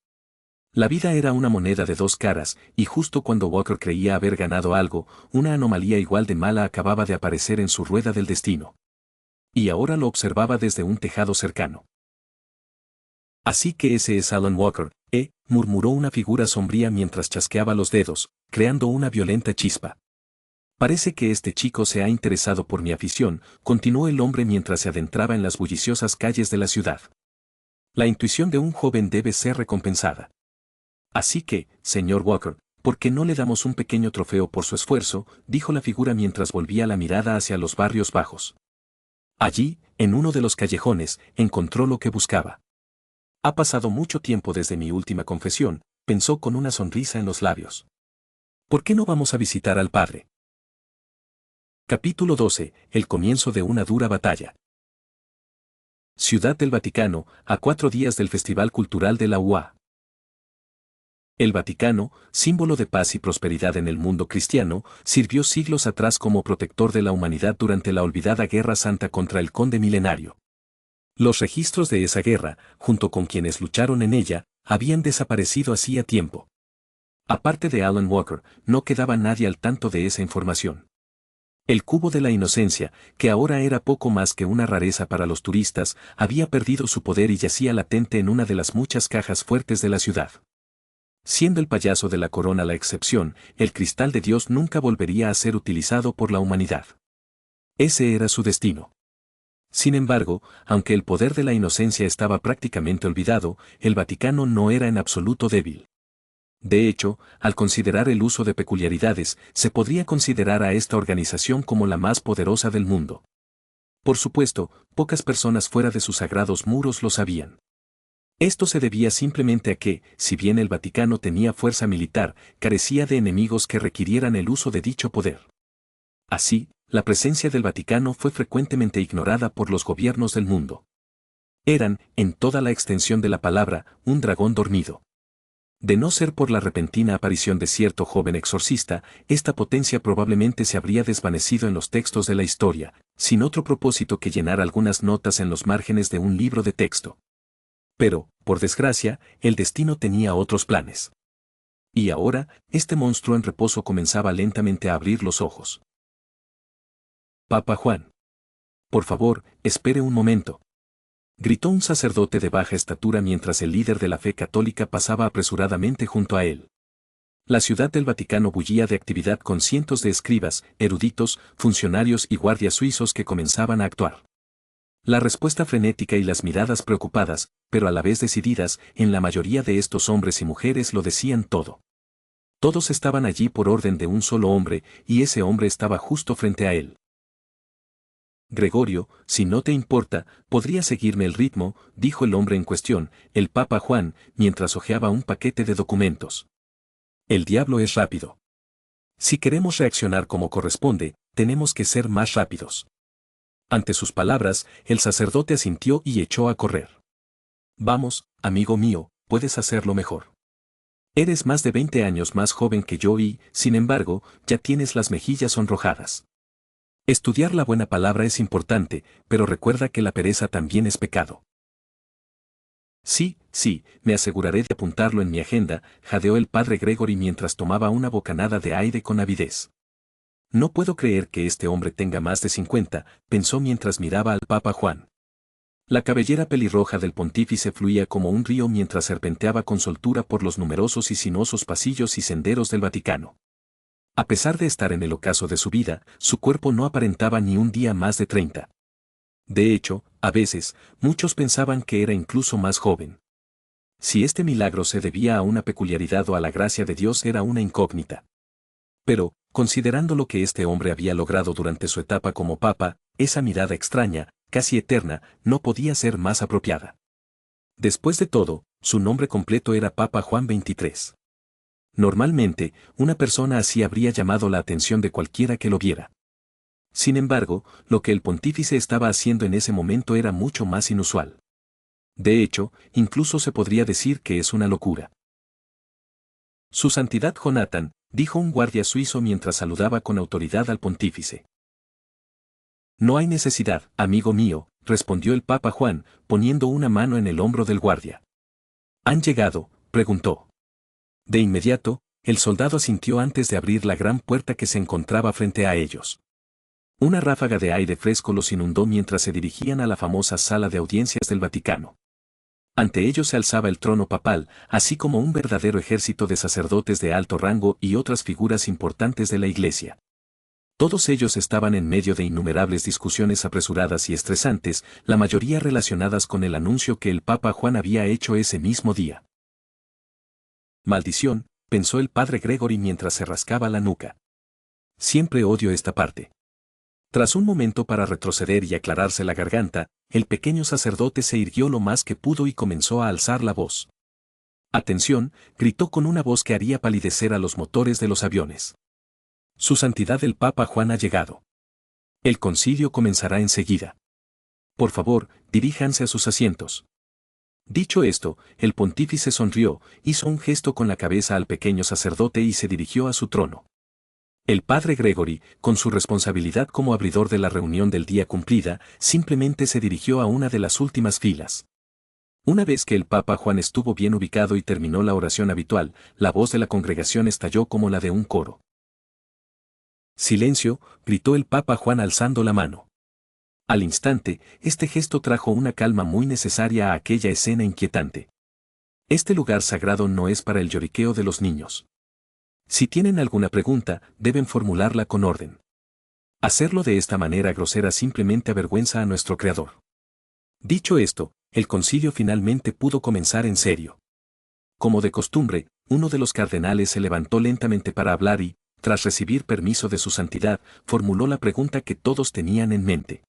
La vida era una moneda de dos caras, y justo cuando Walker creía haber ganado algo, una anomalía igual de mala acababa de aparecer en su rueda del destino. Y ahora lo observaba desde un tejado cercano. Así que ese es Alan Walker, murmuró una figura sombría mientras chasqueaba los dedos, creando una violenta chispa. Parece que este chico se ha interesado por mi afición, continuó el hombre mientras se adentraba en las bulliciosas calles de la ciudad. La intuición de un joven debe ser recompensada. Así que, señor Walker, ¿por qué no le damos un pequeño trofeo por su esfuerzo?, dijo la figura mientras volvía la mirada hacia los barrios bajos. Allí, en uno de los callejones, encontró lo que buscaba. Ha pasado mucho tiempo desde mi última confesión, pensó con una sonrisa en los labios. ¿Por qué no vamos a visitar al padre? Capítulo 12. El comienzo de una dura batalla. Ciudad del Vaticano, a 4 días del Festival Cultural de la UA. El Vaticano, símbolo de paz y prosperidad en el mundo cristiano, sirvió siglos atrás como protector de la humanidad durante la olvidada Guerra Santa contra el Conde Milenario. Los registros de esa guerra, junto con quienes lucharon en ella, habían desaparecido hacía tiempo. Aparte de Alan Walker, no quedaba nadie al tanto de esa información. El cubo de la inocencia, que ahora era poco más que una rareza para los turistas, había perdido su poder y yacía latente en una de las muchas cajas fuertes de la ciudad. Siendo el payaso de la corona la excepción, el cristal de Dios nunca volvería a ser utilizado por la humanidad. Ese era su destino. Sin embargo, aunque el poder de la inocencia estaba prácticamente olvidado, el Vaticano no era en absoluto débil. De hecho, al considerar el uso de peculiaridades, se podría considerar a esta organización como la más poderosa del mundo. Por supuesto, pocas personas fuera de sus sagrados muros lo sabían. Esto se debía simplemente a que, si bien el Vaticano tenía fuerza militar, carecía de enemigos que requirieran el uso de dicho poder. Así, la presencia del Vaticano fue frecuentemente ignorada por los gobiernos del mundo. Eran, en toda la extensión de la palabra, un dragón dormido. De no ser por la repentina aparición de cierto joven exorcista, esta potencia probablemente se habría desvanecido en los textos de la historia, sin otro propósito que llenar algunas notas en los márgenes de un libro de texto. Pero, por desgracia, el destino tenía otros planes. Y ahora, este monstruo en reposo comenzaba lentamente a abrir los ojos. Papa Juan. Por favor, espere un momento. Gritó un sacerdote de baja estatura mientras el líder de la fe católica pasaba apresuradamente junto a él. La ciudad del Vaticano bullía de actividad con cientos de escribas, eruditos, funcionarios y guardias suizos que comenzaban a actuar. La respuesta frenética y las miradas preocupadas, pero a la vez decididas, en la mayoría de estos hombres y mujeres lo decían todo. Todos estaban allí por orden de un solo hombre, y ese hombre estaba justo frente a él. Gregorio, si no te importa, podría seguirme el ritmo, dijo el hombre en cuestión, el Papa Juan, mientras hojeaba un paquete de documentos. El diablo es rápido. Si queremos reaccionar como corresponde, tenemos que ser más rápidos. Ante sus palabras, el sacerdote asintió y echó a correr. Vamos, amigo mío, puedes hacerlo mejor. Eres más de 20 años más joven que yo y, sin embargo, ya tienes las mejillas sonrojadas. Estudiar la buena palabra es importante, pero recuerda que la pereza también es pecado. Sí, me aseguraré de apuntarlo en mi agenda, jadeó el padre Gregory mientras tomaba una bocanada de aire con avidez. No puedo creer que este hombre tenga más de 50, pensó mientras miraba al Papa Juan. La cabellera pelirroja del pontífice fluía como un río mientras serpenteaba con soltura por los numerosos y sinuosos pasillos y senderos del Vaticano. A pesar de estar en el ocaso de su vida, su cuerpo no aparentaba ni un día más de 30. De hecho, a veces, muchos pensaban que era incluso más joven. Si este milagro se debía a una peculiaridad o a la gracia de Dios era una incógnita. Pero, considerando lo que este hombre había logrado durante su etapa como papa, esa mirada extraña, casi eterna, no podía ser más apropiada. Después de todo, su nombre completo era Papa Juan XXIII. Normalmente, una persona así habría llamado la atención de cualquiera que lo viera. Sin embargo, lo que el pontífice estaba haciendo en ese momento era mucho más inusual. De hecho, incluso se podría decir que es una locura. Su Santidad Jonathan, dijo un guardia suizo mientras saludaba con autoridad al pontífice. No hay necesidad, amigo mío, respondió el Papa Juan, poniendo una mano en el hombro del guardia. ¿Han llegado?, preguntó. De inmediato, el soldado asintió antes de abrir la gran puerta que se encontraba frente a ellos. Una ráfaga de aire fresco los inundó mientras se dirigían a la famosa sala de audiencias del Vaticano. Ante ellos se alzaba el trono papal, así como un verdadero ejército de sacerdotes de alto rango y otras figuras importantes de la Iglesia. Todos ellos estaban en medio de innumerables discusiones apresuradas y estresantes, la mayoría relacionadas con el anuncio que el Papa Juan había hecho ese mismo día. Maldición, pensó el padre Gregory mientras se rascaba la nuca. Siempre odio esta parte. Tras un momento para retroceder y aclararse la garganta, el pequeño sacerdote se irguió lo más que pudo y comenzó a alzar la voz. «Atención», gritó con una voz que haría palidecer a los motores de los aviones. «Su Santidad el Papa Juan ha llegado. El concilio comenzará enseguida. Por favor, diríjanse a sus asientos». Dicho esto, el pontífice sonrió, hizo un gesto con la cabeza al pequeño sacerdote y se dirigió a su trono. El padre Gregory, con su responsabilidad como abridor de la reunión del día cumplida, simplemente se dirigió a una de las últimas filas. Una vez que el Papa Juan estuvo bien ubicado y terminó la oración habitual, la voz de la congregación estalló como la de un coro. Silencio, gritó el Papa Juan alzando la mano. Al instante, este gesto trajo una calma muy necesaria a aquella escena inquietante. Este lugar sagrado no es para el lloriqueo de los niños. Si tienen alguna pregunta, deben formularla con orden. Hacerlo de esta manera grosera simplemente avergüenza a nuestro Creador. Dicho esto, el concilio finalmente pudo comenzar en serio. Como de costumbre, uno de los cardenales se levantó lentamente para hablar y, tras recibir permiso de su santidad, formuló la pregunta que todos tenían en mente.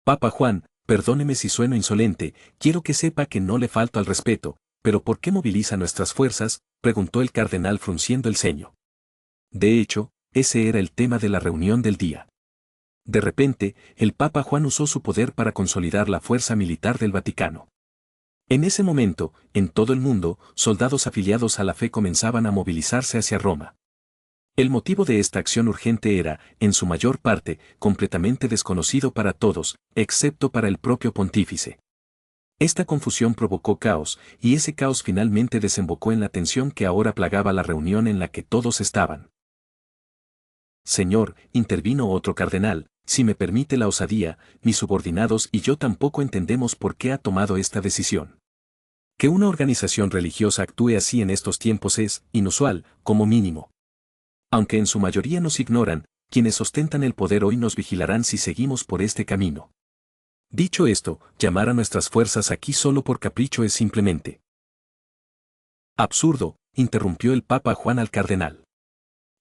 Papa Juan, perdóneme si sueno insolente, quiero que sepa que no le falto al respeto, pero ¿por qué moviliza nuestras fuerzas?, preguntó el cardenal frunciendo el ceño. De hecho, ese era el tema de la reunión del día. De repente, el Papa Juan usó su poder para consolidar la fuerza militar del Vaticano. En ese momento, en todo el mundo, soldados afiliados a la fe comenzaban a movilizarse hacia Roma. El motivo de esta acción urgente era, en su mayor parte, completamente desconocido para todos, excepto para el propio pontífice. Esta confusión provocó caos, y ese caos finalmente desembocó en la tensión que ahora plagaba la reunión en la que todos estaban. Señor, intervino otro cardenal, si me permite la osadía, mis subordinados y yo tampoco entendemos por qué ha tomado esta decisión. Que una organización religiosa actúe así en estos tiempos es inusual, como mínimo. Aunque en su mayoría nos ignoran, quienes ostentan el poder hoy nos vigilarán si seguimos por este camino. Dicho esto, llamar a nuestras fuerzas aquí solo por capricho es simplemente absurdo, interrumpió el Papa Juan al cardenal.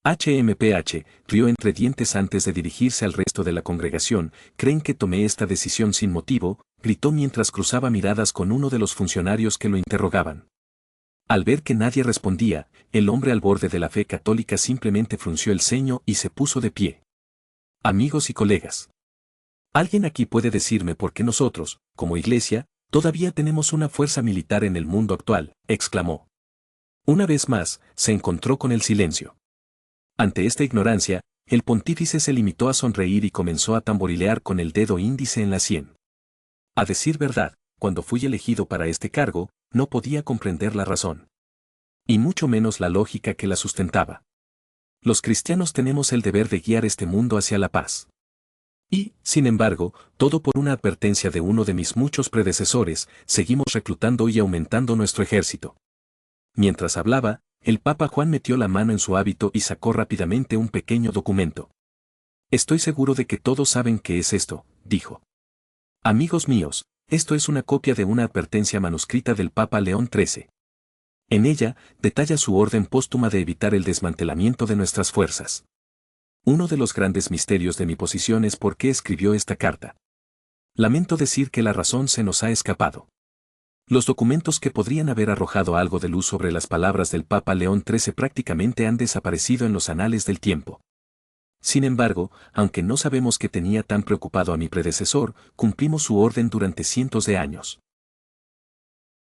HMPH, rió entre dientes antes de dirigirse al resto de la congregación, ¿creen que tomé esta decisión sin motivo?, gritó mientras cruzaba miradas con uno de los funcionarios que lo interrogaban. Al ver que nadie respondía, el hombre al borde de la fe católica simplemente frunció el ceño y se puso de pie. Amigos y colegas. ¿Alguien aquí puede decirme por qué nosotros, como Iglesia, todavía tenemos una fuerza militar en el mundo actual?, exclamó. Una vez más, se encontró con el silencio. Ante esta ignorancia, el pontífice se limitó a sonreír y comenzó a tamborilear con el dedo índice en la sien. A decir verdad, cuando fui elegido para este cargo, no podía comprender la razón. Y mucho menos la lógica que la sustentaba. Los cristianos tenemos el deber de guiar este mundo hacia la paz. Y, sin embargo, todo por una advertencia de uno de mis muchos predecesores, seguimos reclutando y aumentando nuestro ejército. Mientras hablaba, el Papa Juan metió la mano en su hábito y sacó rápidamente un pequeño documento. Estoy seguro de que todos saben qué es esto, dijo. Amigos míos, esto es una copia de una advertencia manuscrita del Papa León XIII. En ella, detalla su orden póstuma de evitar el desmantelamiento de nuestras fuerzas. Uno de los grandes misterios de mi posición es por qué escribió esta carta. Lamento decir que la razón se nos ha escapado. Los documentos que podrían haber arrojado algo de luz sobre las palabras del Papa León XIII prácticamente han desaparecido en los anales del tiempo. Sin embargo, aunque no sabemos qué tenía tan preocupado a mi predecesor, cumplimos su orden durante cientos de años.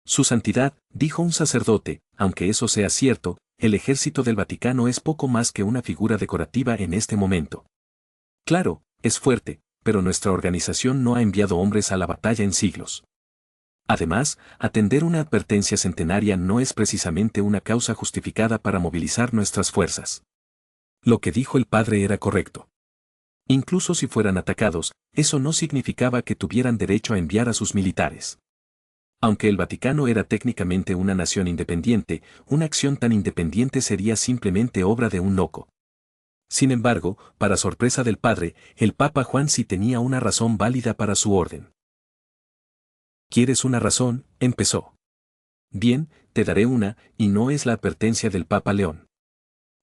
Su santidad, dijo un sacerdote, aunque eso sea cierto, el ejército del Vaticano es poco más que una figura decorativa en este momento. Claro, es fuerte, pero nuestra organización no ha enviado hombres a la batalla en siglos. Además, atender una advertencia centenaria no es precisamente una causa justificada para movilizar nuestras fuerzas. Lo que dijo el padre era correcto. Incluso si fueran atacados, eso no significaba que tuvieran derecho a enviar a sus militares. Aunque el Vaticano era técnicamente una nación independiente, una acción tan independiente sería simplemente obra de un loco. Sin embargo, para sorpresa del padre, el Papa Juan sí tenía una razón válida para su orden. ¿Quieres una razón?, empezó. Bien, te daré una, y no es la advertencia del Papa León.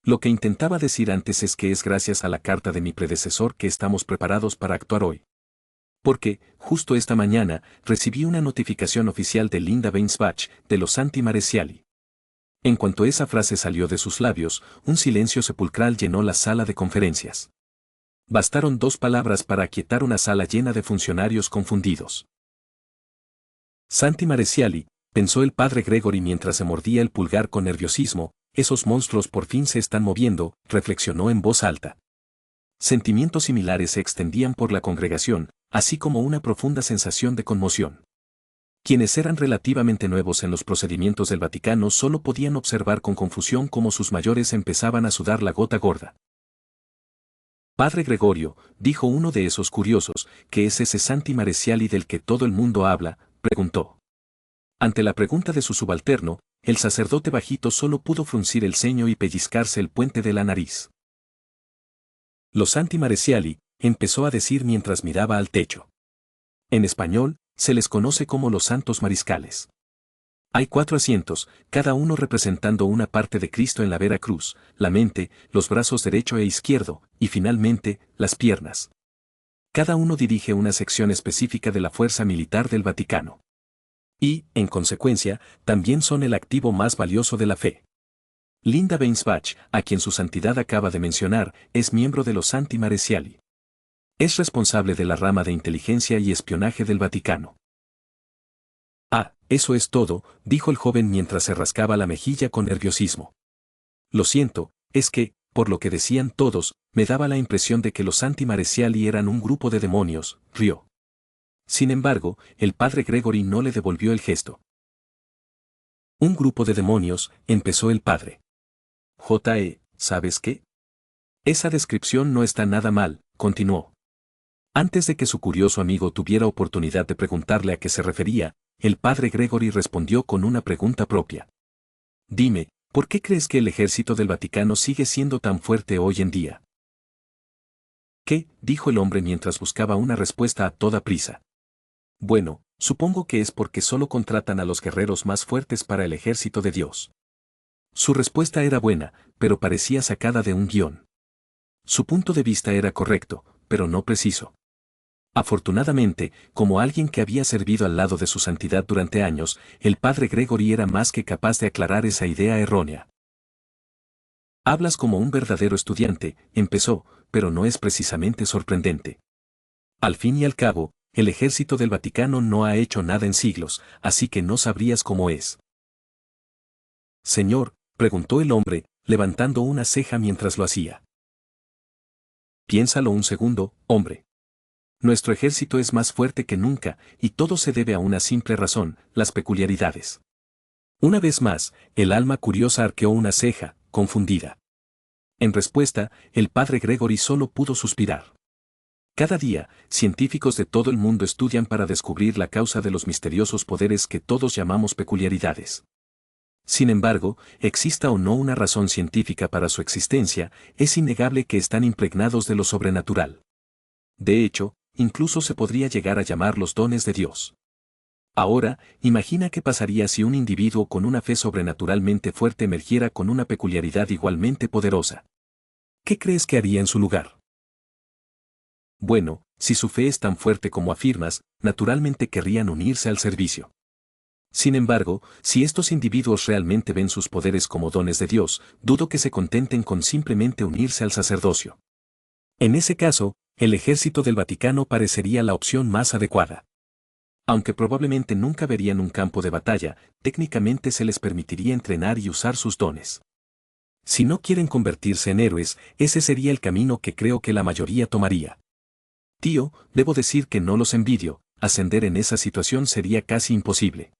Lo que intentaba decir antes es que es gracias a la carta de mi predecesor que estamos preparados para actuar hoy. Porque, justo esta mañana, recibí una notificación oficial de Linda Weinsbach, de los Santi Maresiali. En cuanto esa frase salió de sus labios, un silencio sepulcral llenó la sala de conferencias. Bastaron 2 palabras para aquietar una sala llena de funcionarios confundidos. Santi Maresiali, pensó el padre Gregory mientras se mordía el pulgar con nerviosismo, esos monstruos por fin se están moviendo, reflexionó en voz alta. Sentimientos similares se extendían por la congregación, así como una profunda sensación de conmoción. Quienes eran relativamente nuevos en los procedimientos del Vaticano solo podían observar con confusión cómo sus mayores empezaban a sudar la gota gorda. Padre Gregorio, dijo uno de esos curiosos, ¿qué es ese Santi Maresiali del que todo el mundo habla?, preguntó. Ante la pregunta de su subalterno, el sacerdote bajito solo pudo fruncir el ceño y pellizcarse el puente de la nariz. Los Santi Maresiali, empezó a decir mientras miraba al techo. En español, se les conoce como los santos mariscales. Hay 4 asientos, cada uno representando una parte de Cristo en la vera cruz, la mente, los brazos derecho e izquierdo, y finalmente, las piernas. Cada uno dirige una sección específica de la fuerza militar del Vaticano. Y, en consecuencia, también son el activo más valioso de la fe. Linda Weinsbach, a quien su santidad acaba de mencionar, es miembro de los Santi Maresiali. Es responsable de la rama de inteligencia y espionaje del Vaticano. Ah, eso es todo, dijo el joven mientras se rascaba la mejilla con nerviosismo. Lo siento, es que, por lo que decían todos, me daba la impresión de que los Santi Maresiali eran un grupo de demonios, rió. Sin embargo, el padre Gregory no le devolvió el gesto. Un grupo de demonios, empezó el padre. ¿Sabes qué? Esa descripción no está nada mal, continuó. Antes de que su curioso amigo tuviera oportunidad de preguntarle a qué se refería, el padre Gregory respondió con una pregunta propia. Dime, ¿por qué crees que el ejército del Vaticano sigue siendo tan fuerte hoy en día? ¿Qué? Dijo el hombre mientras buscaba una respuesta a toda prisa. Bueno, supongo que es porque solo contratan a los guerreros más fuertes para el ejército de Dios. Su respuesta era buena, pero parecía sacada de un guión. Su punto de vista era correcto, pero no preciso. Afortunadamente, como alguien que había servido al lado de su santidad durante años, el padre Gregory era más que capaz de aclarar esa idea errónea. Hablas como un verdadero estudiante, empezó, pero no es precisamente sorprendente. Al fin y al cabo, el ejército del Vaticano no ha hecho nada en siglos, así que no sabrías cómo es. Señor, preguntó el hombre, levantando una ceja mientras lo hacía. Piénsalo un segundo, hombre. Nuestro ejército es más fuerte que nunca, y todo se debe a una simple razón, las peculiaridades. Una vez más, el alma curiosa arqueó una ceja, confundida. En respuesta, el padre Gregory solo pudo suspirar. Cada día, científicos de todo el mundo estudian para descubrir la causa de los misteriosos poderes que todos llamamos peculiaridades. Sin embargo, exista o no una razón científica para su existencia, es innegable que están impregnados de lo sobrenatural. De hecho, incluso se podría llegar a llamar los dones de Dios. Ahora, imagina qué pasaría si un individuo con una fe sobrenaturalmente fuerte emergiera con una peculiaridad igualmente poderosa. ¿Qué crees que haría en su lugar? Bueno, si su fe es tan fuerte como afirmas, naturalmente querrían unirse al servicio. Sin embargo, si estos individuos realmente ven sus poderes como dones de Dios, dudo que se contenten con simplemente unirse al sacerdocio. En ese caso, el ejército del Vaticano parecería la opción más adecuada. Aunque probablemente nunca verían un campo de batalla, técnicamente se les permitiría entrenar y usar sus dones. Si no quieren convertirse en héroes, ese sería el camino que creo que la mayoría tomaría. Tío, debo decir que no los envidio, ascender en esa situación sería casi imposible.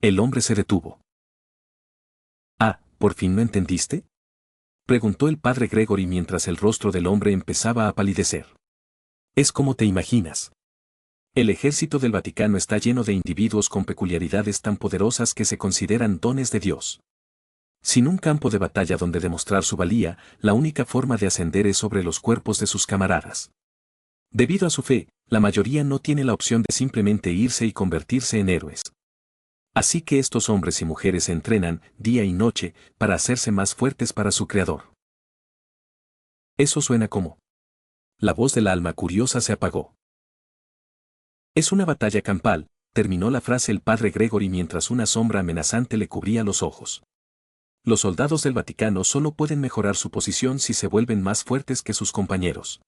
El hombre se detuvo. Ah, ¿por fin no entendiste? Preguntó el padre Gregory mientras el rostro del hombre empezaba a palidecer. Es como te imaginas. El ejército del Vaticano está lleno de individuos con peculiaridades tan poderosas que se consideran dones de Dios. Sin un campo de batalla donde demostrar su valía, la única forma de ascender es sobre los cuerpos de sus camaradas. Debido a su fe, la mayoría no tiene la opción de simplemente irse y convertirse en héroes. Así que estos hombres y mujeres se entrenan, día y noche, para hacerse más fuertes para su Creador. Eso suena como... La voz del alma curiosa se apagó. Es una batalla campal, terminó la frase el padre Gregory mientras una sombra amenazante le cubría los ojos. Los soldados del Vaticano solo pueden mejorar su posición si se vuelven más fuertes que sus compañeros.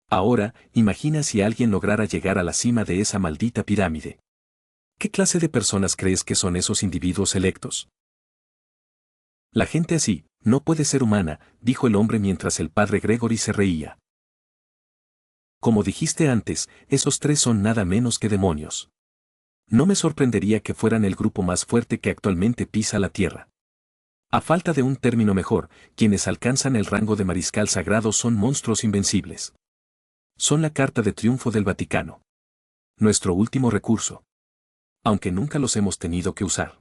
Ahora, imagina si alguien lograra llegar a la cima de esa maldita pirámide. ¿Qué clase de personas crees que son esos individuos electos? La gente así, no puede ser humana, dijo el hombre mientras el padre Gregory se reía. Como dijiste antes, esos 3 son nada menos que demonios. No me sorprendería que fueran el grupo más fuerte que actualmente pisa la tierra. A falta de un término mejor, quienes alcanzan el rango de mariscal sagrado son monstruos invencibles. Son la carta de triunfo del Vaticano. Nuestro último recurso. Aunque nunca los hemos tenido que usar.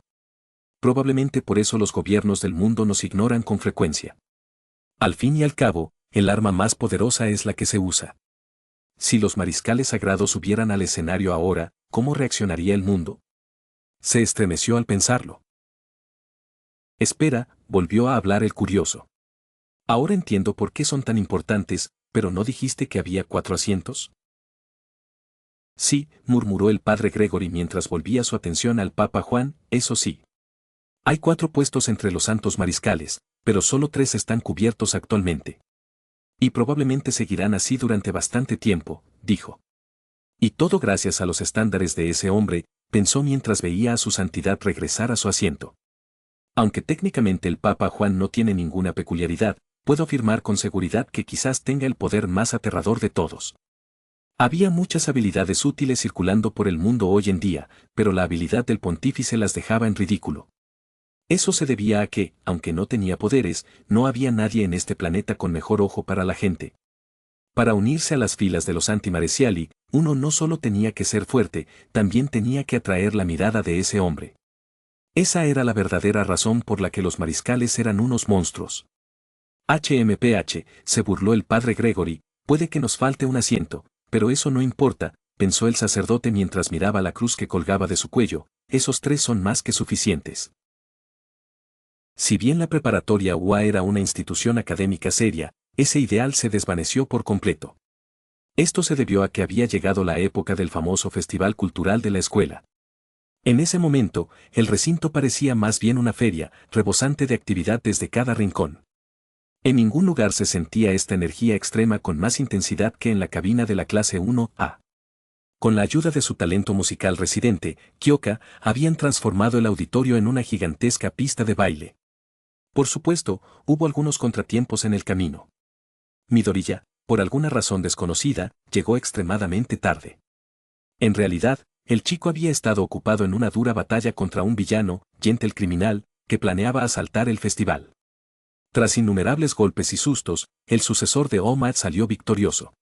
Probablemente por eso los gobiernos del mundo nos ignoran con frecuencia. Al fin y al cabo, el arma más poderosa es la que se usa. Si los mariscales sagrados subieran al escenario ahora, ¿cómo reaccionaría el mundo? Se estremeció al pensarlo. Espera, volvió a hablar el curioso. Ahora entiendo por qué son tan importantes, pero ¿no dijiste que había 4 asientos? Sí, murmuró el padre Gregory mientras volvía su atención al Papa Juan, eso sí. Hay 4 puestos entre los santos mariscales, pero solo 3 están cubiertos actualmente. Y probablemente seguirán así durante bastante tiempo, dijo. Y todo gracias a los estándares de ese hombre, pensó mientras veía a su santidad regresar a su asiento. Aunque técnicamente el Papa Juan no tiene ninguna peculiaridad, puedo afirmar con seguridad que quizás tenga el poder más aterrador de todos. Había muchas habilidades útiles circulando por el mundo hoy en día, pero la habilidad del pontífice las dejaba en ridículo. Eso se debía a que, aunque no tenía poderes, no había nadie en este planeta con mejor ojo para la gente. Para unirse a las filas de los antimareciali, uno no solo tenía que ser fuerte, también tenía que atraer la mirada de ese hombre. Esa era la verdadera razón por la que los mariscales eran unos monstruos. HMPH, se burló el padre Gregory, puede que nos falte un asiento, pero eso no importa, pensó el sacerdote mientras miraba la cruz que colgaba de su cuello, esos 3 son más que suficientes. Si bien la preparatoria UA era una institución académica seria, ese ideal se desvaneció por completo. Esto se debió a que había llegado la época del famoso festival cultural de la escuela. En ese momento, el recinto parecía más bien una feria, rebosante de actividad desde cada rincón. En ningún lugar se sentía esta energía extrema con más intensidad que en la cabina de la clase 1A. Con la ayuda de su talento musical residente, Kyoka, habían transformado el auditorio en una gigantesca pista de baile. Por supuesto, hubo algunos contratiempos en el camino. Midoriya, por alguna razón desconocida, llegó extremadamente tarde. En realidad, el chico había estado ocupado en una dura batalla contra un villano, Yent el criminal, que planeaba asaltar el festival. Tras innumerables golpes y sustos, el sucesor de Omad salió victorioso.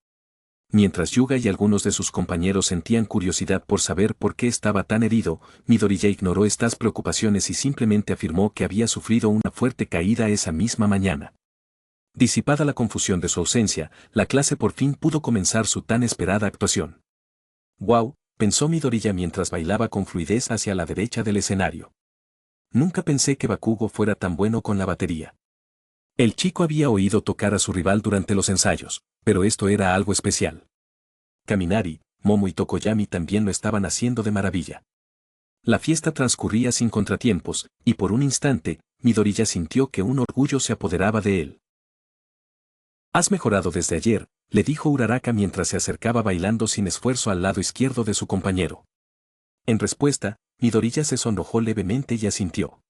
Mientras Yuga y algunos de sus compañeros sentían curiosidad por saber por qué estaba tan herido, Midoriya ignoró estas preocupaciones y simplemente afirmó que había sufrido una fuerte caída esa misma mañana. Disipada la confusión de su ausencia, la clase por fin pudo comenzar su tan esperada actuación. «Wow», pensó Midoriya mientras bailaba con fluidez hacia la derecha del escenario. Nunca pensé que Bakugo fuera tan bueno con la batería. El chico había oído tocar a su rival durante los ensayos, pero esto era algo especial. Kaminari, Momo y Tokoyami también lo estaban haciendo de maravilla. La fiesta transcurría sin contratiempos, y por un instante, Midoriya sintió que un orgullo se apoderaba de él. «Has mejorado desde ayer», le dijo Uraraka mientras se acercaba bailando sin esfuerzo al lado izquierdo de su compañero. En respuesta, Midoriya se sonrojó levemente y asintió.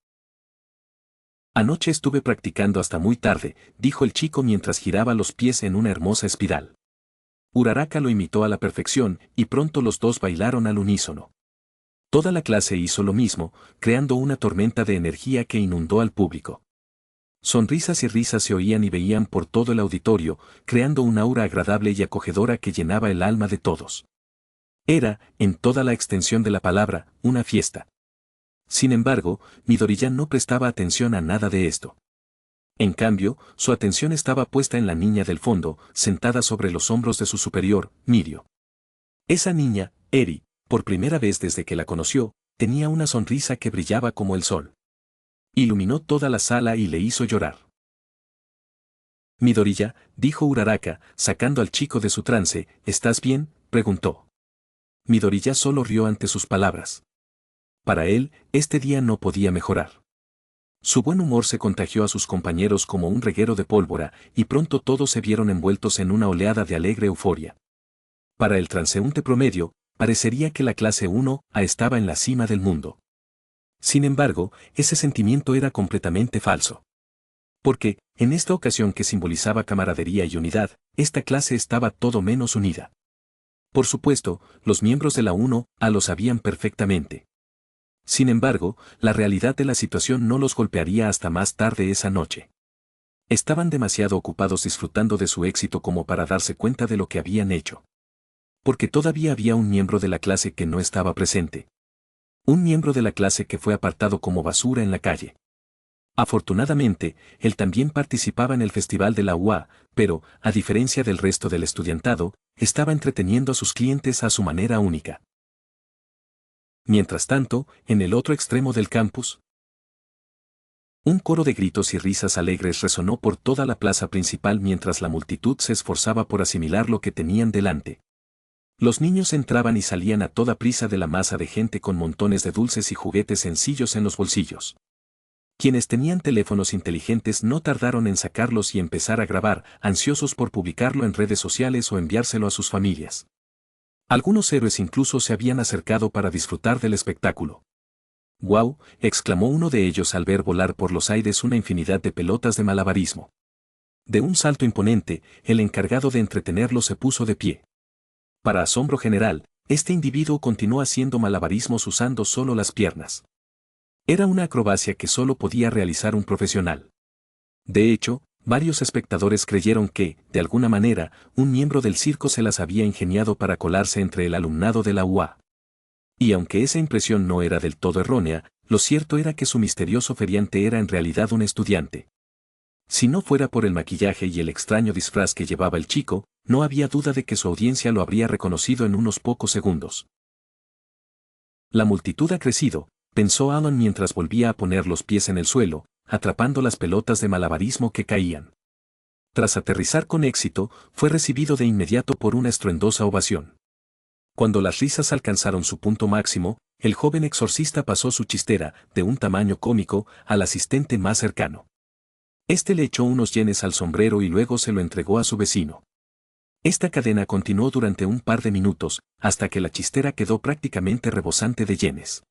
«Anoche estuve practicando hasta muy tarde», dijo el chico mientras giraba los pies en una hermosa espiral. Uraraka lo imitó a la perfección, y pronto los dos bailaron al unísono. Toda la clase hizo lo mismo, creando una tormenta de energía que inundó al público. Sonrisas y risas se oían y veían por todo el auditorio, creando una aura agradable y acogedora que llenaba el alma de todos. Era, en toda la extensión de la palabra, una fiesta. Sin embargo, Midoriya no prestaba atención a nada de esto. En cambio, su atención estaba puesta en la niña del fondo, sentada sobre los hombros de su superior, Mirio. Esa niña, Eri, por primera vez desde que la conoció, tenía una sonrisa que brillaba como el sol. Iluminó toda la sala y le hizo llorar. «Midoriya», dijo Uraraka, sacando al chico de su trance, «¿estás bien?», preguntó. Midoriya solo rió ante sus palabras. Para él, este día no podía mejorar. Su buen humor se contagió a sus compañeros como un reguero de pólvora, y pronto todos se vieron envueltos en una oleada de alegre euforia. Para el transeúnte promedio, parecería que la clase 1A estaba en la cima del mundo. Sin embargo, ese sentimiento era completamente falso. Porque, en esta ocasión que simbolizaba camaradería y unidad, esta clase estaba todo menos unida. Por supuesto, los miembros de la 1A lo sabían perfectamente. Sin embargo, la realidad de la situación no los golpearía hasta más tarde esa noche. Estaban demasiado ocupados disfrutando de su éxito como para darse cuenta de lo que habían hecho. Porque todavía había un miembro de la clase que no estaba presente. Un miembro de la clase que fue apartado como basura en la calle. Afortunadamente, él también participaba en el festival de la UA, pero, a diferencia del resto del estudiantado, estaba entreteniendo a sus clientes a su manera única. Mientras tanto, en el otro extremo del campus, un coro de gritos y risas alegres resonó por toda la plaza principal mientras la multitud se esforzaba por asimilar lo que tenían delante. Los niños entraban y salían a toda prisa de la masa de gente con montones de dulces y juguetes sencillos en los bolsillos. Quienes tenían teléfonos inteligentes no tardaron en sacarlos y empezar a grabar, ansiosos por publicarlo en redes sociales o enviárselo a sus familias. Algunos héroes incluso se habían acercado para disfrutar del espectáculo. ¡Guau!, exclamó uno de ellos al ver volar por los aires una infinidad de pelotas de malabarismo. De un salto imponente, el encargado de entretenerlo se puso de pie. Para asombro general, este individuo continuó haciendo malabarismos usando solo las piernas. Era una acrobacia que solo podía realizar un profesional. De hecho, varios espectadores creyeron que, de alguna manera, un miembro del circo se las había ingeniado para colarse entre el alumnado de la UA. Y aunque esa impresión no era del todo errónea, lo cierto era que su misterioso feriante era en realidad un estudiante. Si no fuera por el maquillaje y el extraño disfraz que llevaba el chico, no había duda de que su audiencia lo habría reconocido en unos pocos segundos. La multitud ha crecido, pensó Alan mientras volvía a poner los pies en el suelo, atrapando las pelotas de malabarismo que caían. Tras aterrizar con éxito, fue recibido de inmediato por una estruendosa ovación. Cuando las risas alcanzaron su punto máximo, el joven exorcista pasó su chistera, de un tamaño cómico, al asistente más cercano. Este le echó unos yenes al sombrero y luego se lo entregó a su vecino. Esta cadena continuó durante un par de minutos, hasta que la chistera quedó prácticamente rebosante de yenes.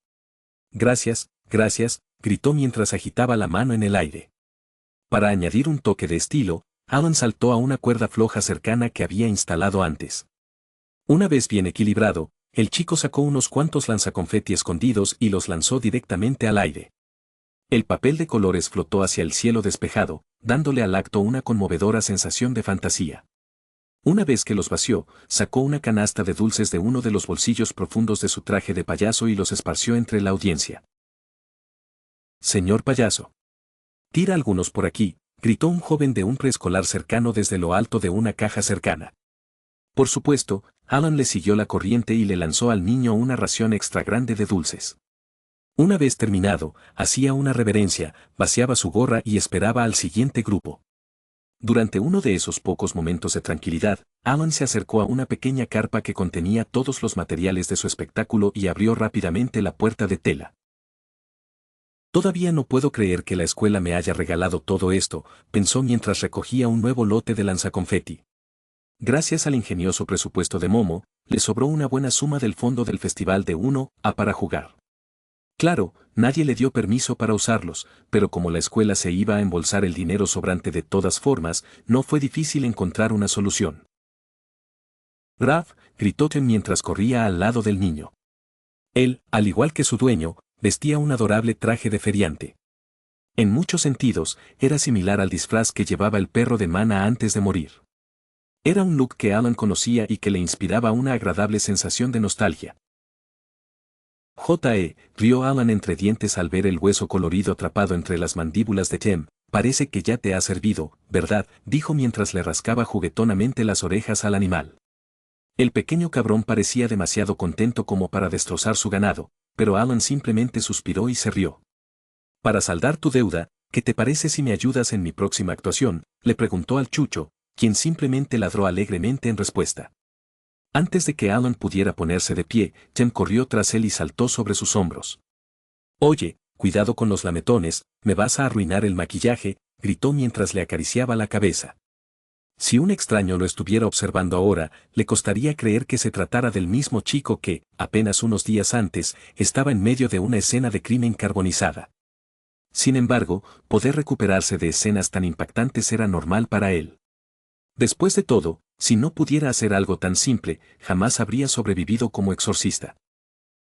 Gracias, gracias, gritó mientras agitaba la mano en el aire. Para añadir un toque de estilo, Alan saltó a una cuerda floja cercana que había instalado antes. Una vez bien equilibrado, el chico sacó unos cuantos lanzaconfeti escondidos y los lanzó directamente al aire. El papel de colores flotó hacia el cielo despejado, dándole al acto una conmovedora sensación de fantasía. Una vez que los vació, sacó una canasta de dulces de uno de los bolsillos profundos de su traje de payaso y los esparció entre la audiencia. Señor payaso. Tira algunos por aquí, gritó un joven de un preescolar cercano desde lo alto de una caja cercana. Por supuesto, Alan le siguió la corriente y le lanzó al niño una ración extra grande de dulces. Una vez terminado, hacía una reverencia, vaciaba su gorra y esperaba al siguiente grupo. Durante uno de esos pocos momentos de tranquilidad, Alan se acercó a una pequeña carpa que contenía todos los materiales de su espectáculo y abrió rápidamente la puerta de tela. Todavía no puedo creer que la escuela me haya regalado todo esto, pensó mientras recogía un nuevo lote de lanzaconfeti. Gracias al ingenioso presupuesto de Momo, le sobró una buena suma del fondo del festival de 1A para jugar. Claro, nadie le dio permiso para usarlos, pero como la escuela se iba a embolsar el dinero sobrante de todas formas, no fue difícil encontrar una solución. Graf, gritó Tim mientras corría al lado del niño. Él, al igual que su dueño, vestía un adorable traje de feriante. En muchos sentidos, era similar al disfraz que llevaba el perro de Mana antes de morir. Era un look que Alan conocía y que le inspiraba una agradable sensación de nostalgia. Rió Alan entre dientes al ver el hueso colorido atrapado entre las mandíbulas de Tim. Parece que ya te ha servido, ¿verdad?, dijo mientras le rascaba juguetonamente las orejas al animal. El pequeño cabrón parecía demasiado contento como para destrozar su ganado, pero Alan simplemente suspiró y se rió. Para saldar tu deuda, ¿qué te parece si me ayudas en mi próxima actuación?, le preguntó al chucho, quien simplemente ladró alegremente en respuesta. Antes de que Alan pudiera ponerse de pie, Jem corrió tras él y saltó sobre sus hombros. Oye, cuidado con los lametones, me vas a arruinar el maquillaje, gritó mientras le acariciaba la cabeza. Si un extraño lo estuviera observando ahora, le costaría creer que se tratara del mismo chico que, apenas unos días antes, estaba en medio de una escena de crimen carbonizada. Sin embargo, poder recuperarse de escenas tan impactantes era normal para él. Después de todo, si no pudiera hacer algo tan simple, jamás habría sobrevivido como exorcista.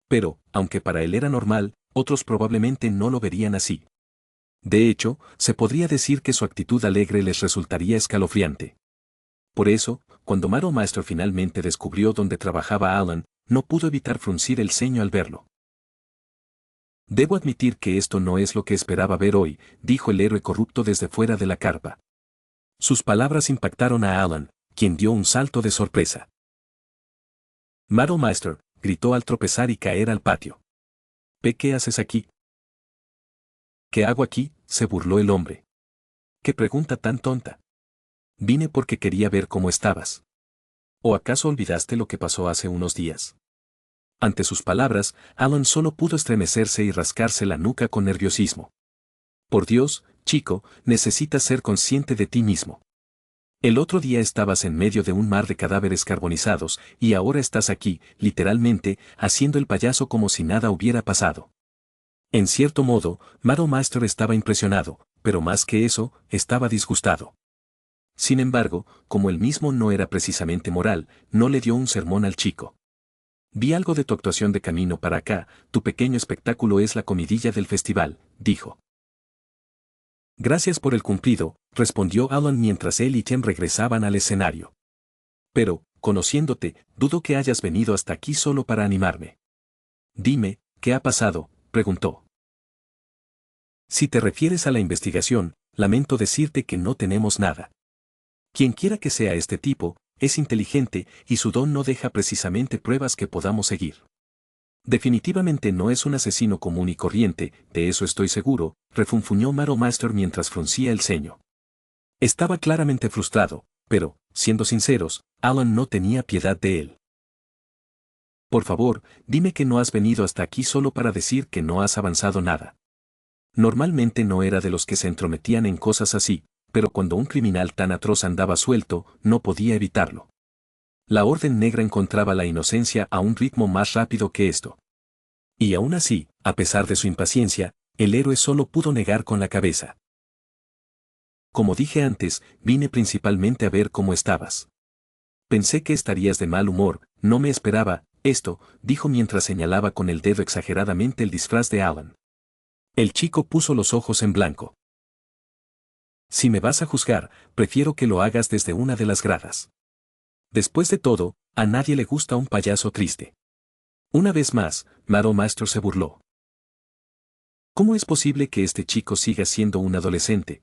Pero, aunque para él era normal, otros probablemente no lo verían así. De hecho, se podría decir que su actitud alegre les resultaría escalofriante. Por eso, cuando Maro Maestro finalmente descubrió dónde trabajaba Alan, no pudo evitar fruncir el ceño al verlo. Debo admitir que esto no es lo que esperaba ver hoy, dijo el héroe corrupto desde fuera de la carpa. Sus palabras impactaron a Alan, quien dio un salto de sorpresa. Maro Maestro, gritó al tropezar y caer al patio. ¿Qué haces aquí? ¿Qué hago aquí?, se burló el hombre. ¿Qué pregunta tan tonta? Vine porque quería ver cómo estabas. ¿O acaso olvidaste lo que pasó hace unos días? Ante sus palabras, Alan solo pudo estremecerse y rascarse la nuca con nerviosismo. Por Dios, chico, necesitas ser consciente de ti mismo. El otro día estabas en medio de un mar de cadáveres carbonizados, y ahora estás aquí, literalmente, haciendo el payaso como si nada hubiera pasado. En cierto modo, Maro Master estaba impresionado, pero más que eso, estaba disgustado. Sin embargo, como él mismo no era precisamente moral, no le dio un sermón al chico. Vi algo de tu actuación de camino para acá, tu pequeño espectáculo es la comidilla del festival, dijo. Gracias por el cumplido, respondió Alan mientras él y Tim regresaban al escenario. Pero, conociéndote, dudo que hayas venido hasta aquí solo para animarme. Dime, ¿qué ha pasado?, preguntó. Si te refieres a la investigación, lamento decirte que no tenemos nada. Quienquiera que sea este tipo, es inteligente y su don no deja precisamente pruebas que podamos seguir. Definitivamente no es un asesino común y corriente, de eso estoy seguro, refunfuñó Maro Master mientras fruncía el ceño. Estaba claramente frustrado, pero, siendo sinceros, Alan no tenía piedad de él. Por favor, dime que no has venido hasta aquí solo para decir que no has avanzado nada. Normalmente no era de los que se entrometían en cosas así, pero cuando un criminal tan atroz andaba suelto, no podía evitarlo. La Orden Negra encontraba la inocencia a un ritmo más rápido que esto. Y aún así, a pesar de su impaciencia, el héroe solo pudo negar con la cabeza. Como dije antes, vine principalmente a ver cómo estabas. Pensé que estarías de mal humor, no me esperaba, esto, dijo mientras señalaba con el dedo exageradamente el disfraz de Alan. El chico puso los ojos en blanco. Si me vas a juzgar, prefiero que lo hagas desde una de las gradas. Después de todo, a nadie le gusta un payaso triste. Una vez más, Maro Master se burló. ¿Cómo es posible que este chico siga siendo un adolescente?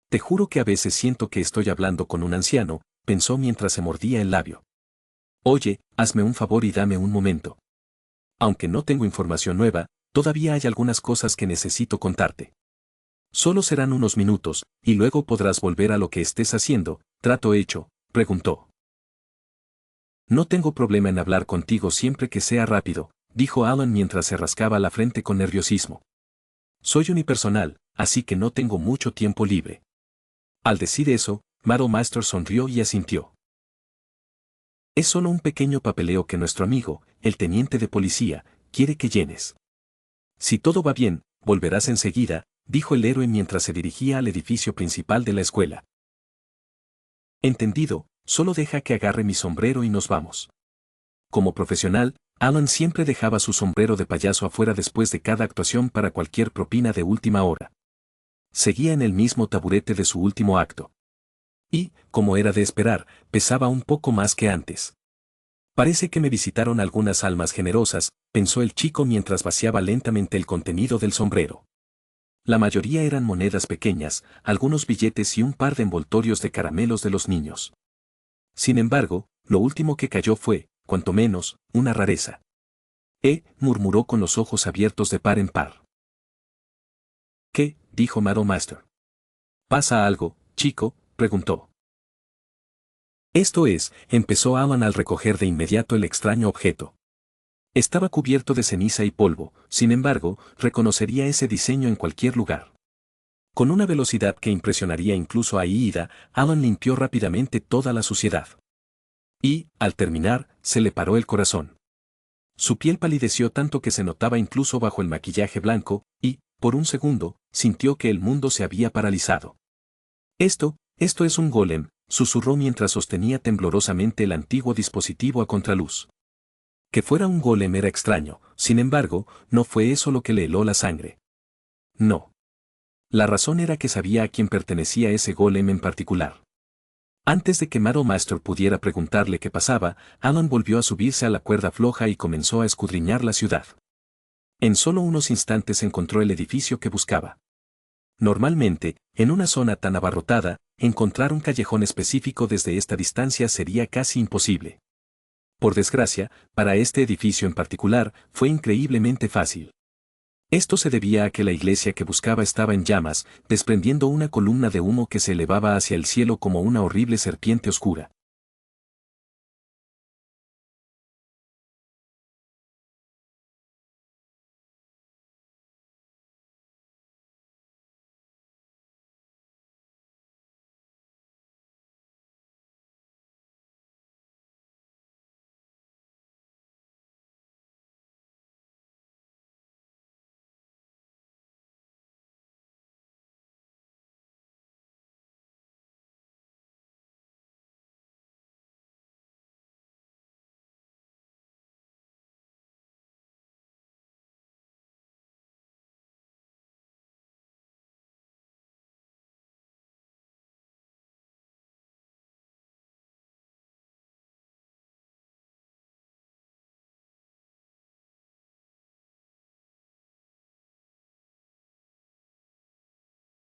Te juro que a veces siento que estoy hablando con un anciano, pensó mientras se mordía el labio. Oye, hazme un favor y dame un momento. Aunque no tengo información nueva, todavía hay algunas cosas que necesito contarte. Solo serán unos minutos, y luego podrás volver a lo que estés haciendo. ¿Trato hecho?, preguntó. No tengo problema en hablar contigo siempre que sea rápido, dijo Alan mientras se rascaba la frente con nerviosismo. Soy unipersonal, así que no tengo mucho tiempo libre. Al decir eso, Maro Master sonrió y asintió. Es solo un pequeño papeleo que nuestro amigo, el teniente de policía, quiere que llenes. Si todo va bien, volverás enseguida, dijo el héroe mientras se dirigía al edificio principal de la escuela. Entendido, solo deja que agarre mi sombrero y nos vamos. Como profesional, Alan siempre dejaba su sombrero de payaso afuera después de cada actuación para cualquier propina de última hora. Seguía en el mismo taburete de su último acto. Y, como era de esperar, pesaba un poco más que antes. Parece que me visitaron algunas almas generosas, pensó el chico mientras vaciaba lentamente el contenido del sombrero. La mayoría eran monedas pequeñas, algunos billetes y un par de envoltorios de caramelos de los niños. Sin embargo, lo último que cayó fue, cuanto menos, una rareza. Murmuró con los ojos abiertos de par en par. ¿Qué?, dijo Maro Master. ¿Pasa algo, chico?, preguntó. Esto es, empezó Alan al recoger de inmediato el extraño objeto. Estaba cubierto de ceniza y polvo, sin embargo, reconocería ese diseño en cualquier lugar. Con una velocidad que impresionaría incluso a Iida, Alan limpió rápidamente toda la suciedad. Y, al terminar, se le paró el corazón. Su piel palideció tanto que se notaba incluso bajo el maquillaje blanco, y, por un segundo, sintió que el mundo se había paralizado. Esto es un golem, susurró mientras sostenía temblorosamente el antiguo dispositivo a contraluz. Que fuera un golem era extraño, sin embargo, no fue eso lo que le heló la sangre. No. La razón era que sabía a quién pertenecía ese golem en particular. Antes de que Madame Master pudiera preguntarle qué pasaba, Alan volvió a subirse a la cuerda floja y comenzó a escudriñar la ciudad. En solo unos instantes encontró el edificio que buscaba. Normalmente, en una zona tan abarrotada, encontrar un callejón específico desde esta distancia sería casi imposible. Por desgracia, para este edificio en particular, fue increíblemente fácil. Esto se debía a que la iglesia que buscaba estaba en llamas, desprendiendo una columna de humo que se elevaba hacia el cielo como una horrible serpiente oscura.